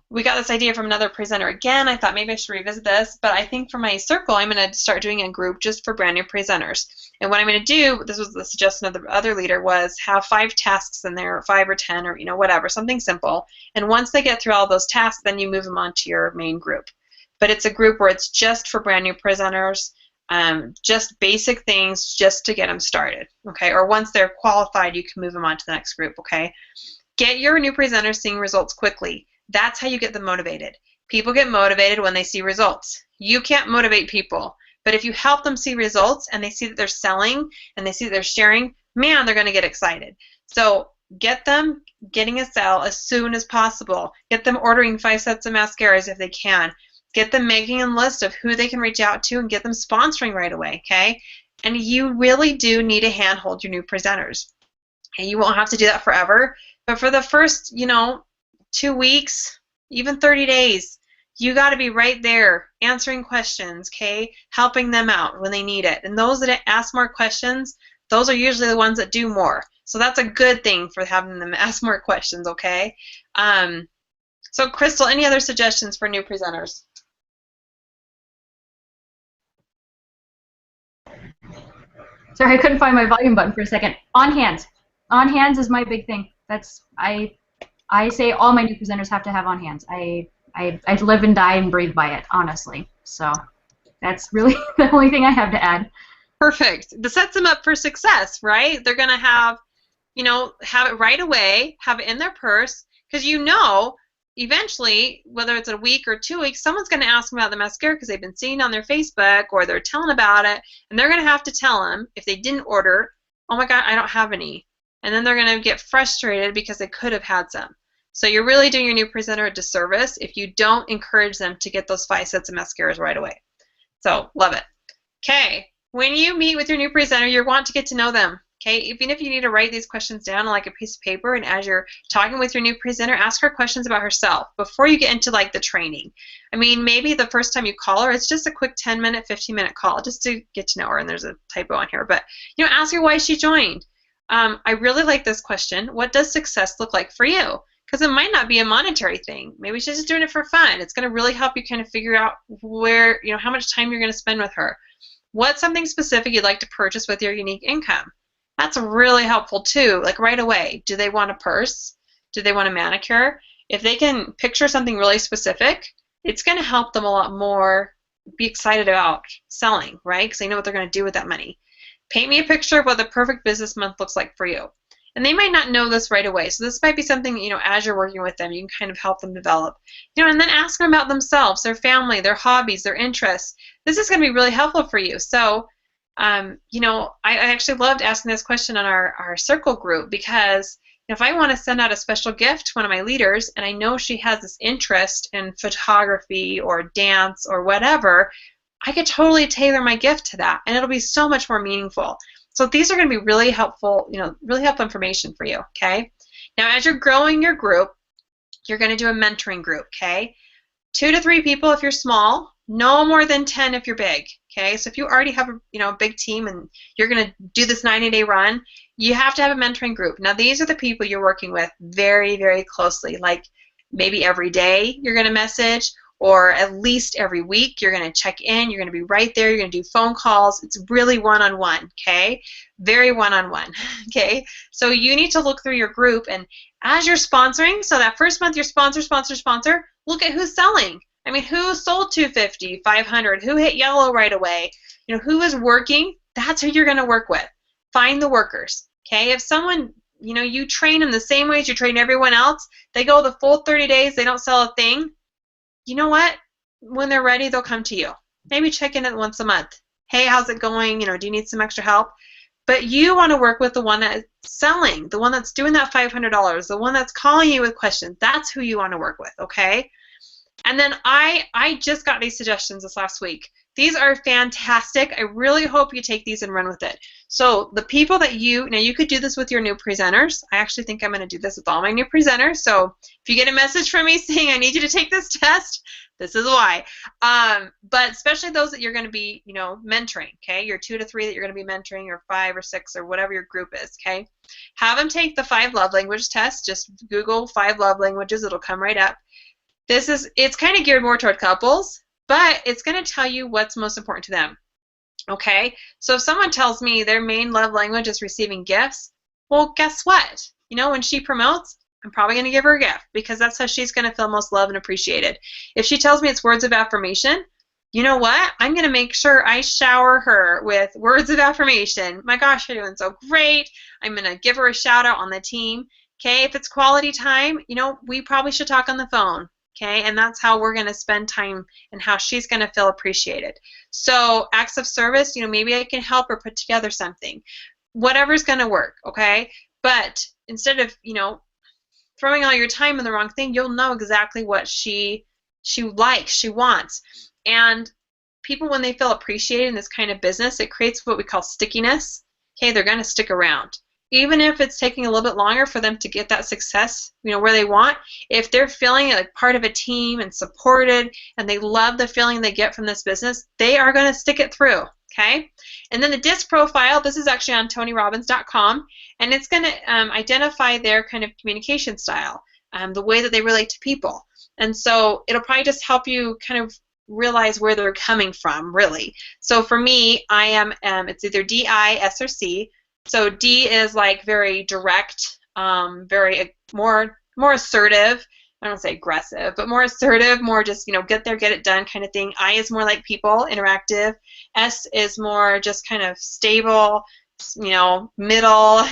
We got this idea from another presenter again. I thought maybe I should revisit this, but I think for my circle, I'm going to start doing a group just for brand new presenters. And what I'm going to do, this was the suggestion of the other leader, was have 5 tasks in there, 5 or 10, or, you know, whatever, something simple. And once they get through all those tasks, then you move them on to your main group. But it's a group where it's just for brand new presenters, just basic things just to get them started, okay? Or once they're qualified, you can move them on to the next group, okay? Get your new presenters seeing results quickly. That's how you get them motivated. People get motivated when they see results. You can't motivate people, but if you help them see results and they see that they're selling and they see that they're sharing, man, they're going to get excited. So get them getting a sale as soon as possible. Get them ordering 5 sets of mascaras if they can. Get them making a list of who they can reach out to and get them sponsoring right away, okay? And you really do need to handhold your new presenters. And you won't have to do that forever, but for the first, you know, 2 weeks, even 30 days, you got to be right there answering questions, okay, helping them out when they need it. And those that ask more questions, those are usually the ones that do more. So that's a good thing for having them ask more questions, okay? So Crystal, any other suggestions for new presenters? Sorry, I couldn't find my volume button for a second. On hands. On hands is my big thing. That's I say all my new presenters have to have on hands. I live and die and breathe by it, honestly. So that's really the only thing I have to add. Perfect. This sets them up for success, right? They're going to have, you know, have it right away, have it in their purse, because you know, eventually, whether it's a week or 2 weeks, someone's going to ask them about the mascara because they've been seeing it on their Facebook or they're telling about it, and they're going to have to tell them, if they didn't order, oh my God, I don't have any. And then they're going to get frustrated because they could have had some. So you're really doing your new presenter a disservice if you don't encourage them to get those 5 sets of mascaras right away. So love it. Okay, when you meet with your new presenter, you want to get to know them. Okay, even if you need to write these questions down on like a piece of paper, and as you're talking with your new presenter, ask her questions about herself before you get into like the training. I mean, maybe the first time you call her, it's just a quick 10-minute, 15-minute call just to get to know her, and there's a typo on here, but ask her why she joined. I really like this question. What does success look like for you? Because it might not be a monetary thing. Maybe she's just doing it for fun. It's going to really help you kind of figure out where, how much time you're going to spend with her. What's something specific you'd like to purchase with your unique income? That's really helpful too, like right away. Do they want a purse? Do they want a manicure? If they can picture something really specific, it's going to help them a lot more be excited about selling, right? Because they know what they're going to do with that money. Paint me a picture of what the perfect business month looks like for you. And they might not know this right away. So this might be something, as you're working with them, you can kind of help them develop. And then ask them about themselves, their family, their hobbies, their interests. This is going to be really helpful for you. So, I actually loved asking this question on our circle group, because if I want to send out a special gift to one of my leaders and I know she has this interest in photography or dance or whatever, I could totally tailor my gift to that, and it'll be so much more meaningful. So these are going to be really helpful, really helpful information for you, okay? Now, as you're growing your group, you're going to do a mentoring group, okay? 2 to 3 people if you're small, no more than 10 if you're big, okay? So if you already have a big team and you're going to do this 90-day run, you have to have a mentoring group. Now, these are the people you're working with very, very closely, like maybe every day you're going to message, or at least every week you're going to check in, you're going to be right there, you're going to do phone calls. It's really one-on-one, okay? Very one-on-one, okay? So you need to look through your group, and as you're sponsoring, so that first month you're sponsor, look at who's selling. I mean, who sold 250, 500, who hit yellow right away? Who is working? That's who you're going to work with. Find the workers, okay? If someone, you train them the same way as you train everyone else, they go the full 30 days, they don't sell a thing, you know what? When they're ready, they'll come to you. Maybe check in once a month. Hey, how's it going? Do you need some extra help? But you want to work with the one that's selling, the one that's doing that $500, the one that's calling you with questions. That's who you want to work with, okay? And then I just got these suggestions this last week. These are fantastic. I really hope you take these and run with it. So the people that you could do this with your new presenters. I actually think I'm going to do this with all my new presenters. So if you get a message from me saying I need you to take this test, this is why. But especially those that you're going to be, mentoring, okay? Your 2 to 3 that you're going to be mentoring, or 5 or 6 or whatever your group is, okay? Have them take the 5 love language test. Just Google 5 love languages. It'll come right up. It's kind of geared more toward couples, but it's going to tell you what's most important to them, okay? So if someone tells me their main love language is receiving gifts, well, guess what? When she promotes, I'm probably going to give her a gift, because that's how she's going to feel most loved and appreciated. If she tells me it's words of affirmation, you know what? I'm going to make sure I shower her with words of affirmation. My gosh, you're doing so great. I'm going to give her a shout out on the team, okay? If it's quality time, we probably should talk on the phone. Okay, and that's how we're going to spend time and how she's going to feel appreciated. So acts of service, maybe I can help her put together something. Whatever's going to work, okay? But instead of, throwing all your time in the wrong thing, you'll know exactly what she likes, she wants. And people, when they feel appreciated in this kind of business, it creates what we call stickiness. Okay, they're going to stick around. Even if it's taking a little bit longer for them to get that success, where they want, if they're feeling like part of a team and supported, and they love the feeling they get from this business, they are going to stick it through, okay? And then the DISC profile, this is actually on TonyRobbins.com, and it's going to identify their kind of communication style, the way that they relate to people. And so it'll probably just help you kind of realize where they're coming from, really. So for me, I am, it's either D, I, S, or C. So D is like very direct, very more assertive. I don't say aggressive, but more assertive, more just, get there, get it done kind of thing. I is more like people, interactive. S is more just kind of stable, middle,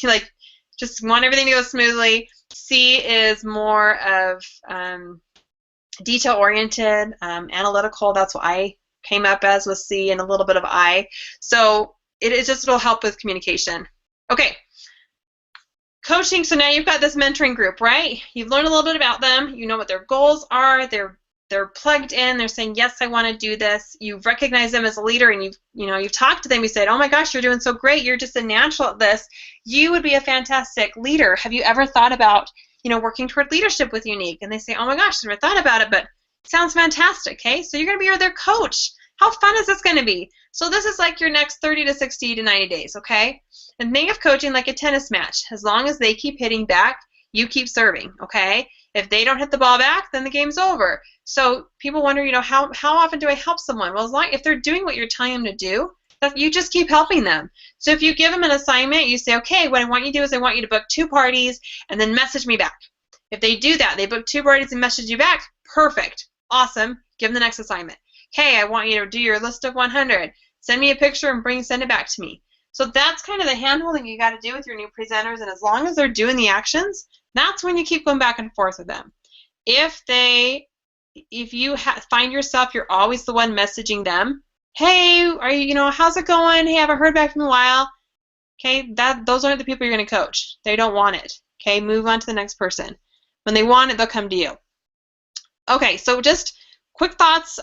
like just want everything to go smoothly. C is more of detail-oriented, analytical. That's what I came up as with C, and a little bit of I. So it'll help with communication. Okay, coaching. So now you've got this mentoring group, right? You've learned a little bit about them. You know what their goals are, their they're plugged in, they're saying, yes, I want to do this. You've recognized them as a leader, and you've talked to them, you said, oh my gosh, you're doing so great, you're just a natural at this. You would be a fantastic leader. Have you ever thought about, working toward leadership with Younique? And they say, oh my gosh, I never thought about it, but it sounds fantastic. Okay, so you're going to be their coach. How fun is this going to be? So this is like your next 30 to 60 to 90 days, okay? And think of coaching like a tennis match. As long as they keep hitting back, you keep serving, okay? If they don't hit the ball back, then the game's over. So people wonder, how often do I help someone? Well, if they're doing what you're telling them to do, you just keep helping them. So if you give them an assignment, you say, okay, what I want you to do is I want you to book 2 parties and then message me back. If they do that, they book 2 parties and message you back, perfect, awesome, give them the next assignment. Hey, I want you to do your list of 100. Send me a picture and send it back to me. So that's kind of the hand-holding you got to do with your new presenters, and as long as they're doing the actions, that's when you keep going back and forth with them. If you find yourself, you're always the one messaging them, hey, are you, how's it going? Hey, I haven't heard back from you in a while. Okay, those aren't the people you're going to coach. They don't want it. Okay, move on to the next person. When they want it, they'll come to you. Okay, so just quick thoughts,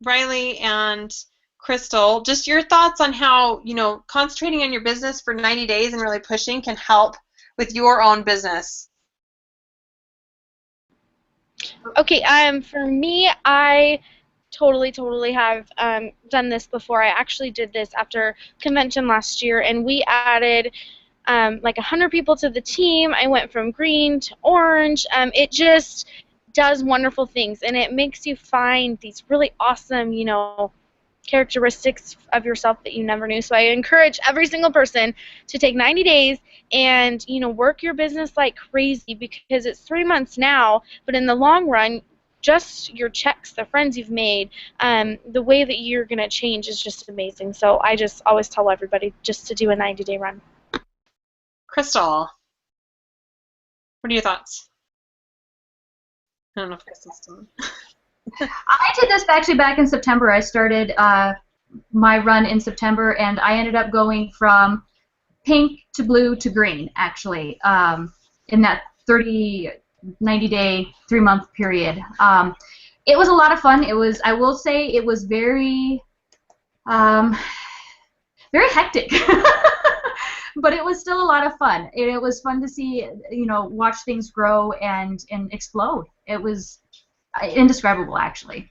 Riley and Crystal, just your thoughts on how, concentrating on your business for 90 days and really pushing can help with your own business. Okay, for me, I totally have done this before. I actually did this after convention last year, and we added like 100 people to the team. I went from green to orange. It just does wonderful things, and it makes you find these really awesome, characteristics of yourself that you never knew. So I encourage every single person to take 90 days and, work your business like crazy, because it's 3 months now, but in the long run, just your checks, the friends you've made, the way that you're going to change is just amazing. So I just always tell everybody just to do a 90-day run. Crystal, what are your thoughts? I don't know if Crystal's still I did this actually back in September. I started my run in September, and I ended up going from pink to blue to green, actually, in that 90-day, 3-month period. It was a lot of fun. I will say, it was very hectic. But it was still a lot of fun. It was fun to see, watch things grow and explode. It was indescribable, actually.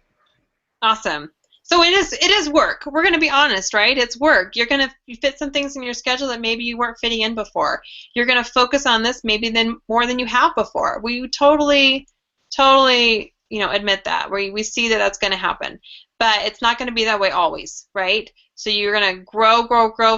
Awesome. So it is work. We're going to be honest, right? It's work. You're going to fit some things in your schedule that maybe you weren't fitting in before. You're going to focus on this maybe more than you have before. We totally, admit that. We see that that's going to happen. But it's not going to be that way always, right? So you're going to grow,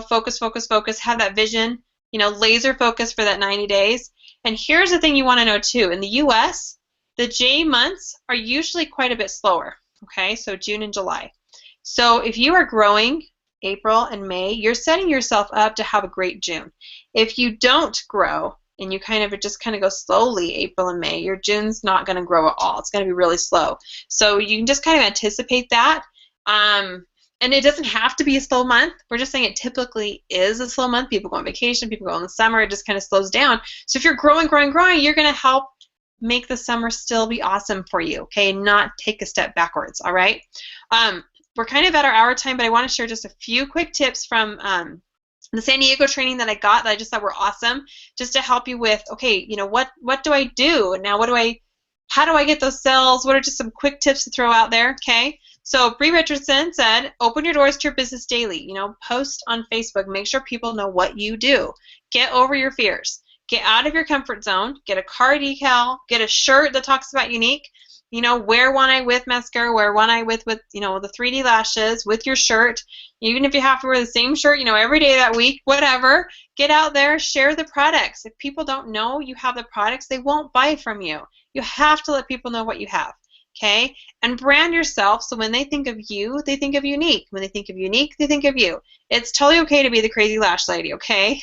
focus, have that vision, laser focus for that 90 days. And here's the thing you want to know too. In the U.S., the J months are usually quite a bit slower, okay? So June and July. So if you are growing April and May, you're setting yourself up to have a great June. If you don't grow and you just go slowly April and May, your June's not going to grow at all. It's going to be really slow. So you can just kind of anticipate that. And it doesn't have to be a slow month. We're just saying it typically is a slow month. People go on vacation, people go in the summer, it just kind of slows down. So if you're growing, you're going to help make the summer still be awesome for you, okay? Not take a step backwards, all right? We're kind of at our hour time, but I want to share just a few quick tips from the San Diego training that I got that I just thought were awesome, just to help you with, okay, what do I do? Now how do I get those sales? What are just some quick tips to throw out there, okay? So Bree Richardson said, open your doors to your business daily. Post on Facebook. Make sure people know what you do. Get over your fears. Get out of your comfort zone. Get a car decal. Get a shirt that talks about Younique. Wear one eye with mascara. Wear one eye with the 3D lashes with your shirt. Even if you have to wear the same shirt, every day that week, whatever. Get out there. Share the products. If people don't know you have the products, they won't buy from you. You have to let people know what you have. Okay? And brand yourself so when they think of you, they think of Younique. When they think of Younique, they think of you. It's totally okay to be the crazy lash lady, okay?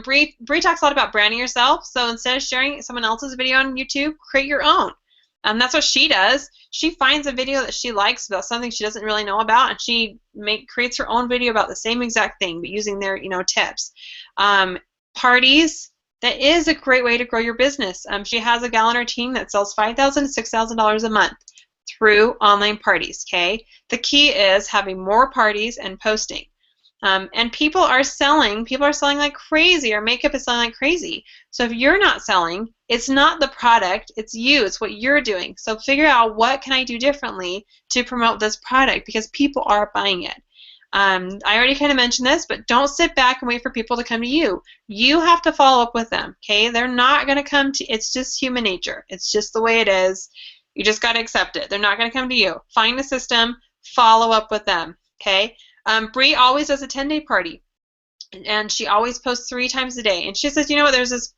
Bree talks a lot about branding yourself, so instead of sharing someone else's video on YouTube, create your own. That's what she does. She finds a video that she likes about something she doesn't really know about, and she creates her own video about the same exact thing, but using their tips. Parties, That is a great way to grow your business. She has a gal on her team that sells $5,000 to $6,000 a month through online parties, okay? The key is having more parties and posting. And people are selling like crazy. Our makeup is selling like crazy. So if you're not selling, it's not the product, it's you, it's what you're doing. So figure out, what can I do differently to promote this product, because people are buying it. I already kind of mentioned this, but don't sit back and wait for people to come to you. You have to follow up with them, okay? They're not going to come to, it's just human nature. It's just the way it is. You just got to accept it. They're not going to come to you. Find a system, follow up with them, okay? Bree always does a 10-day party, and she always posts 3 times a day. And she says, you know what, there's this,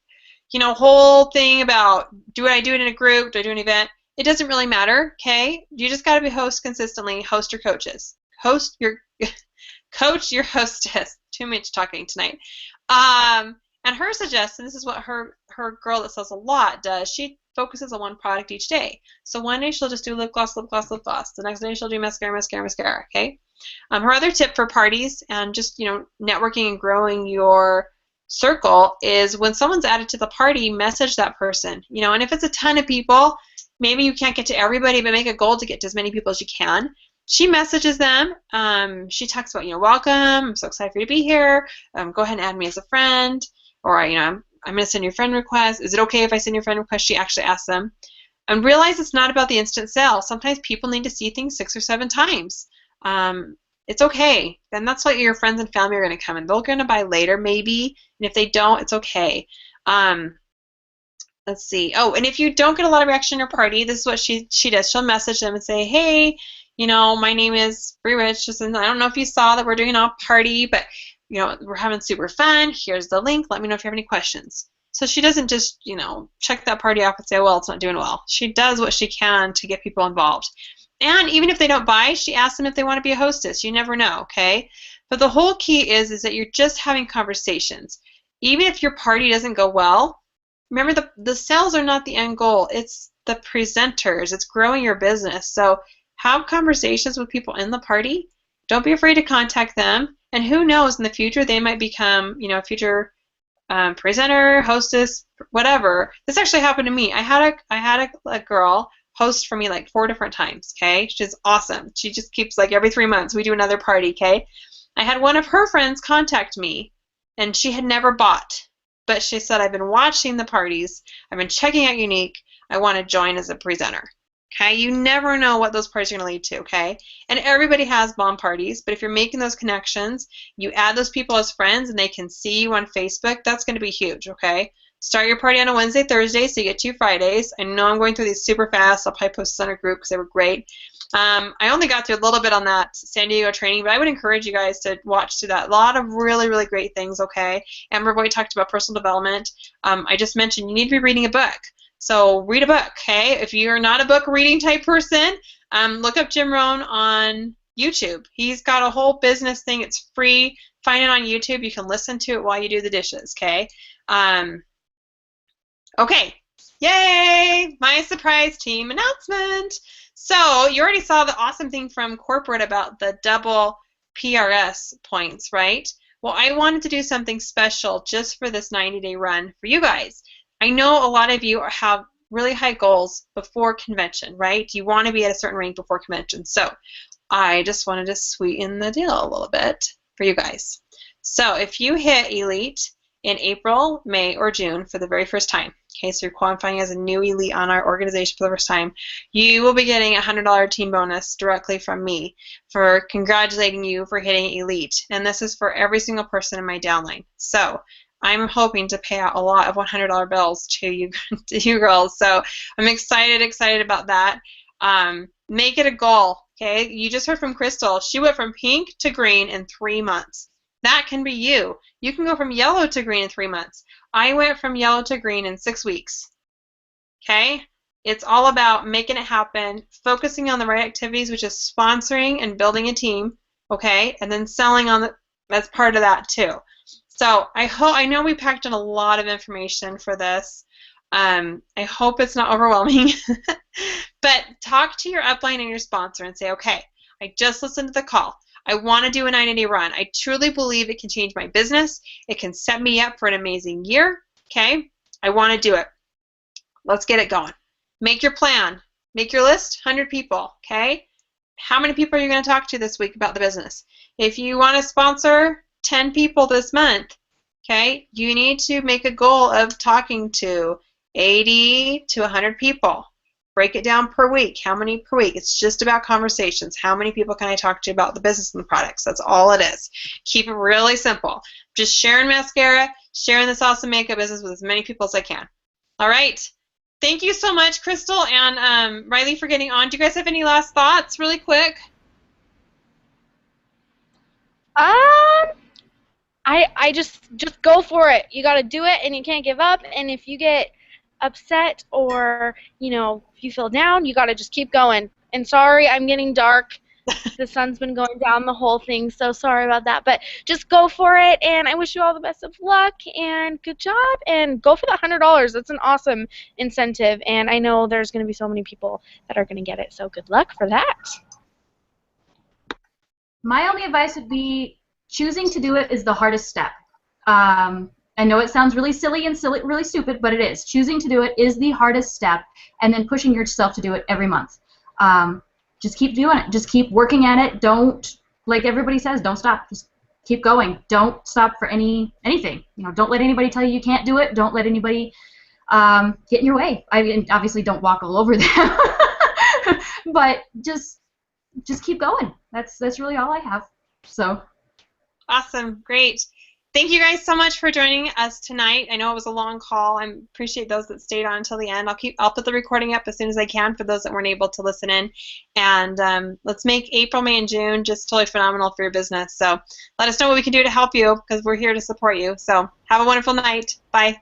whole thing about, do I do it in a group? Do I do an event? It doesn't really matter, okay? You just got to be host consistently. Host your coaches. Host your coach your hostess. Too much talking tonight. And her suggestion, this is what her girl that sells a lot does. She focuses on one product each day. So one day she'll just do lip gloss, lip gloss, lip gloss. The next day she'll do mascara, mascara, mascara. Okay. Her other tip for parties and just networking and growing your circle is, when someone's added to the party, message that person. And if it's a ton of people, maybe you can't get to everybody, but make a goal to get to as many people as you can. She messages them. She talks about, welcome, I'm so excited for you to be here. Go ahead and add me as a friend. Or, I'm going to send you a friend request. Is it okay if I send you a friend request? She actually asks them. And realize it's not about the instant sale. Sometimes people need to see things 6 or 7 times. It's okay. Then that's what your friends and family are going to come in. They're going to buy later, maybe. And if they don't, it's okay. Let's see. Oh, and if you don't get a lot of reaction in your party, this is what she does. She'll message them and say, hey, my name is Bree Rich. I don't know if you saw that we're doing a party, but we're having super fun. Here's the link. Let me know if you have any questions. So she doesn't just, check that party off and say, well, it's not doing well. She does what she can to get people involved. And even if they don't buy, she asks them if they want to be a hostess. You never know, okay? But the whole key is that you're just having conversations. Even if your party doesn't go well, remember the sales are not the end goal. It's the presenters. It's growing your business. So have conversations with people in the party. Don't be afraid to contact them. And who knows, in the future, they might become, a future presenter, hostess, whatever. This actually happened to me. I had a girl host for me like 4 different times, okay? She's awesome. She just keeps, like, every 3 months we do another party, okay? I had one of her friends contact me, and she had never bought. But she said, I've been watching the parties. I've been checking out Younique. I want to join as a presenter. Okay, you never know what those parties are going to lead to, okay? And everybody has bomb parties, but if you're making those connections, you add those people as friends and they can see you on Facebook, that's going to be huge, okay? Start your party on a Wednesday, Thursday, so you get 2 Fridays. I know I'm going through these super fast. I'll probably post this on our group because they were great. I only got through a little bit on that San Diego training, but I would encourage you guys to watch through that. A lot of really, really great things, okay? Amber Boyd talked about personal development. I just mentioned you need to be reading a book. So read a book, okay? If you're not a book reading type person, look up Jim Rohn on YouTube. He's got a whole business thing. It's free. Find it on YouTube. You can listen to it while you do the dishes, okay? Okay. Yay! My surprise team announcement. So you already saw the awesome thing from corporate about the double PRS points, right? Well, I wanted to do something special just for this 90-day run for you guys. I know a lot of you have really high goals before convention, right? You want to be at a certain rank before convention. So I just wanted to sweeten the deal a little bit for you guys. So if you hit Elite in April, May, or June for the very first time, okay, so you're qualifying as a new Elite on our organization for the first time, you will be getting a $100 team bonus directly from me for congratulating you for hitting Elite. And this is for every single person in my downline. So I'm hoping to pay out a lot of $100 bills to you girls. So I'm excited about that. Make it a goal, okay? You just heard from Crystal. She went from pink to green in 3 months. That can be you. You can go from yellow to green in 3 months. I went from yellow to green in 6 weeks, okay? It's all about making it happen, focusing on the right activities, which is sponsoring and building a team, okay? And then selling on that's part of that too. So I know we packed in a lot of information for this. I hope it's not overwhelming. But talk to your upline and your sponsor and say, okay, I just listened to the call. I want to do a 90-day run. I truly believe it can change my business. It can set me up for an amazing year. Okay? I want to do it. Let's get it going. Make your plan. Make your list, 100 people, okay? How many people are you going to talk to this week about the business? If you want to sponsor 10 people this month, okay, you need to make a goal of talking to 80 to 100 people. Break it down per week. How many per week? It's just about conversations. How many people can I talk to about the business and the products? That's all it is. Keep it really simple. Just sharing mascara, sharing this awesome makeup business with as many people as I can. All right. Thank you so much, Crystal and Riley, for getting on. Do you guys have any last thoughts really quick? I just go for it. You got to do it, and you can't give up. And if you get upset or if you feel down, you got to just keep going. And sorry, I'm getting dark. The sun's been going down the whole thing, so sorry about that. But just go for it, and I wish you all the best of luck and good job. And go for the $100. That's an awesome incentive, and I know there's going to be so many people that are going to get it. So good luck for that. My only advice would be choosing to do it is the hardest step. I know it sounds really silly and really stupid, but it is. Choosing to do it is the hardest step, and then pushing yourself to do it every month. Just keep doing it. Just keep working at it. Don't, like everybody says, don't stop. Just keep going. Don't stop for anything. Don't let anybody tell you you can't do it. Don't let anybody get in your way. I mean, obviously, don't walk all over them, but just keep going. That's really all I have. So. Awesome. Great. Thank you guys so much for joining us tonight. I know it was a long call. I appreciate those that stayed on until the end. I'll put the recording up as soon as I can for those that weren't able to listen in. And let's make April, May, and June just totally phenomenal for your business. So let us know what we can do to help you, because we're here to support you. So have a wonderful night. Bye.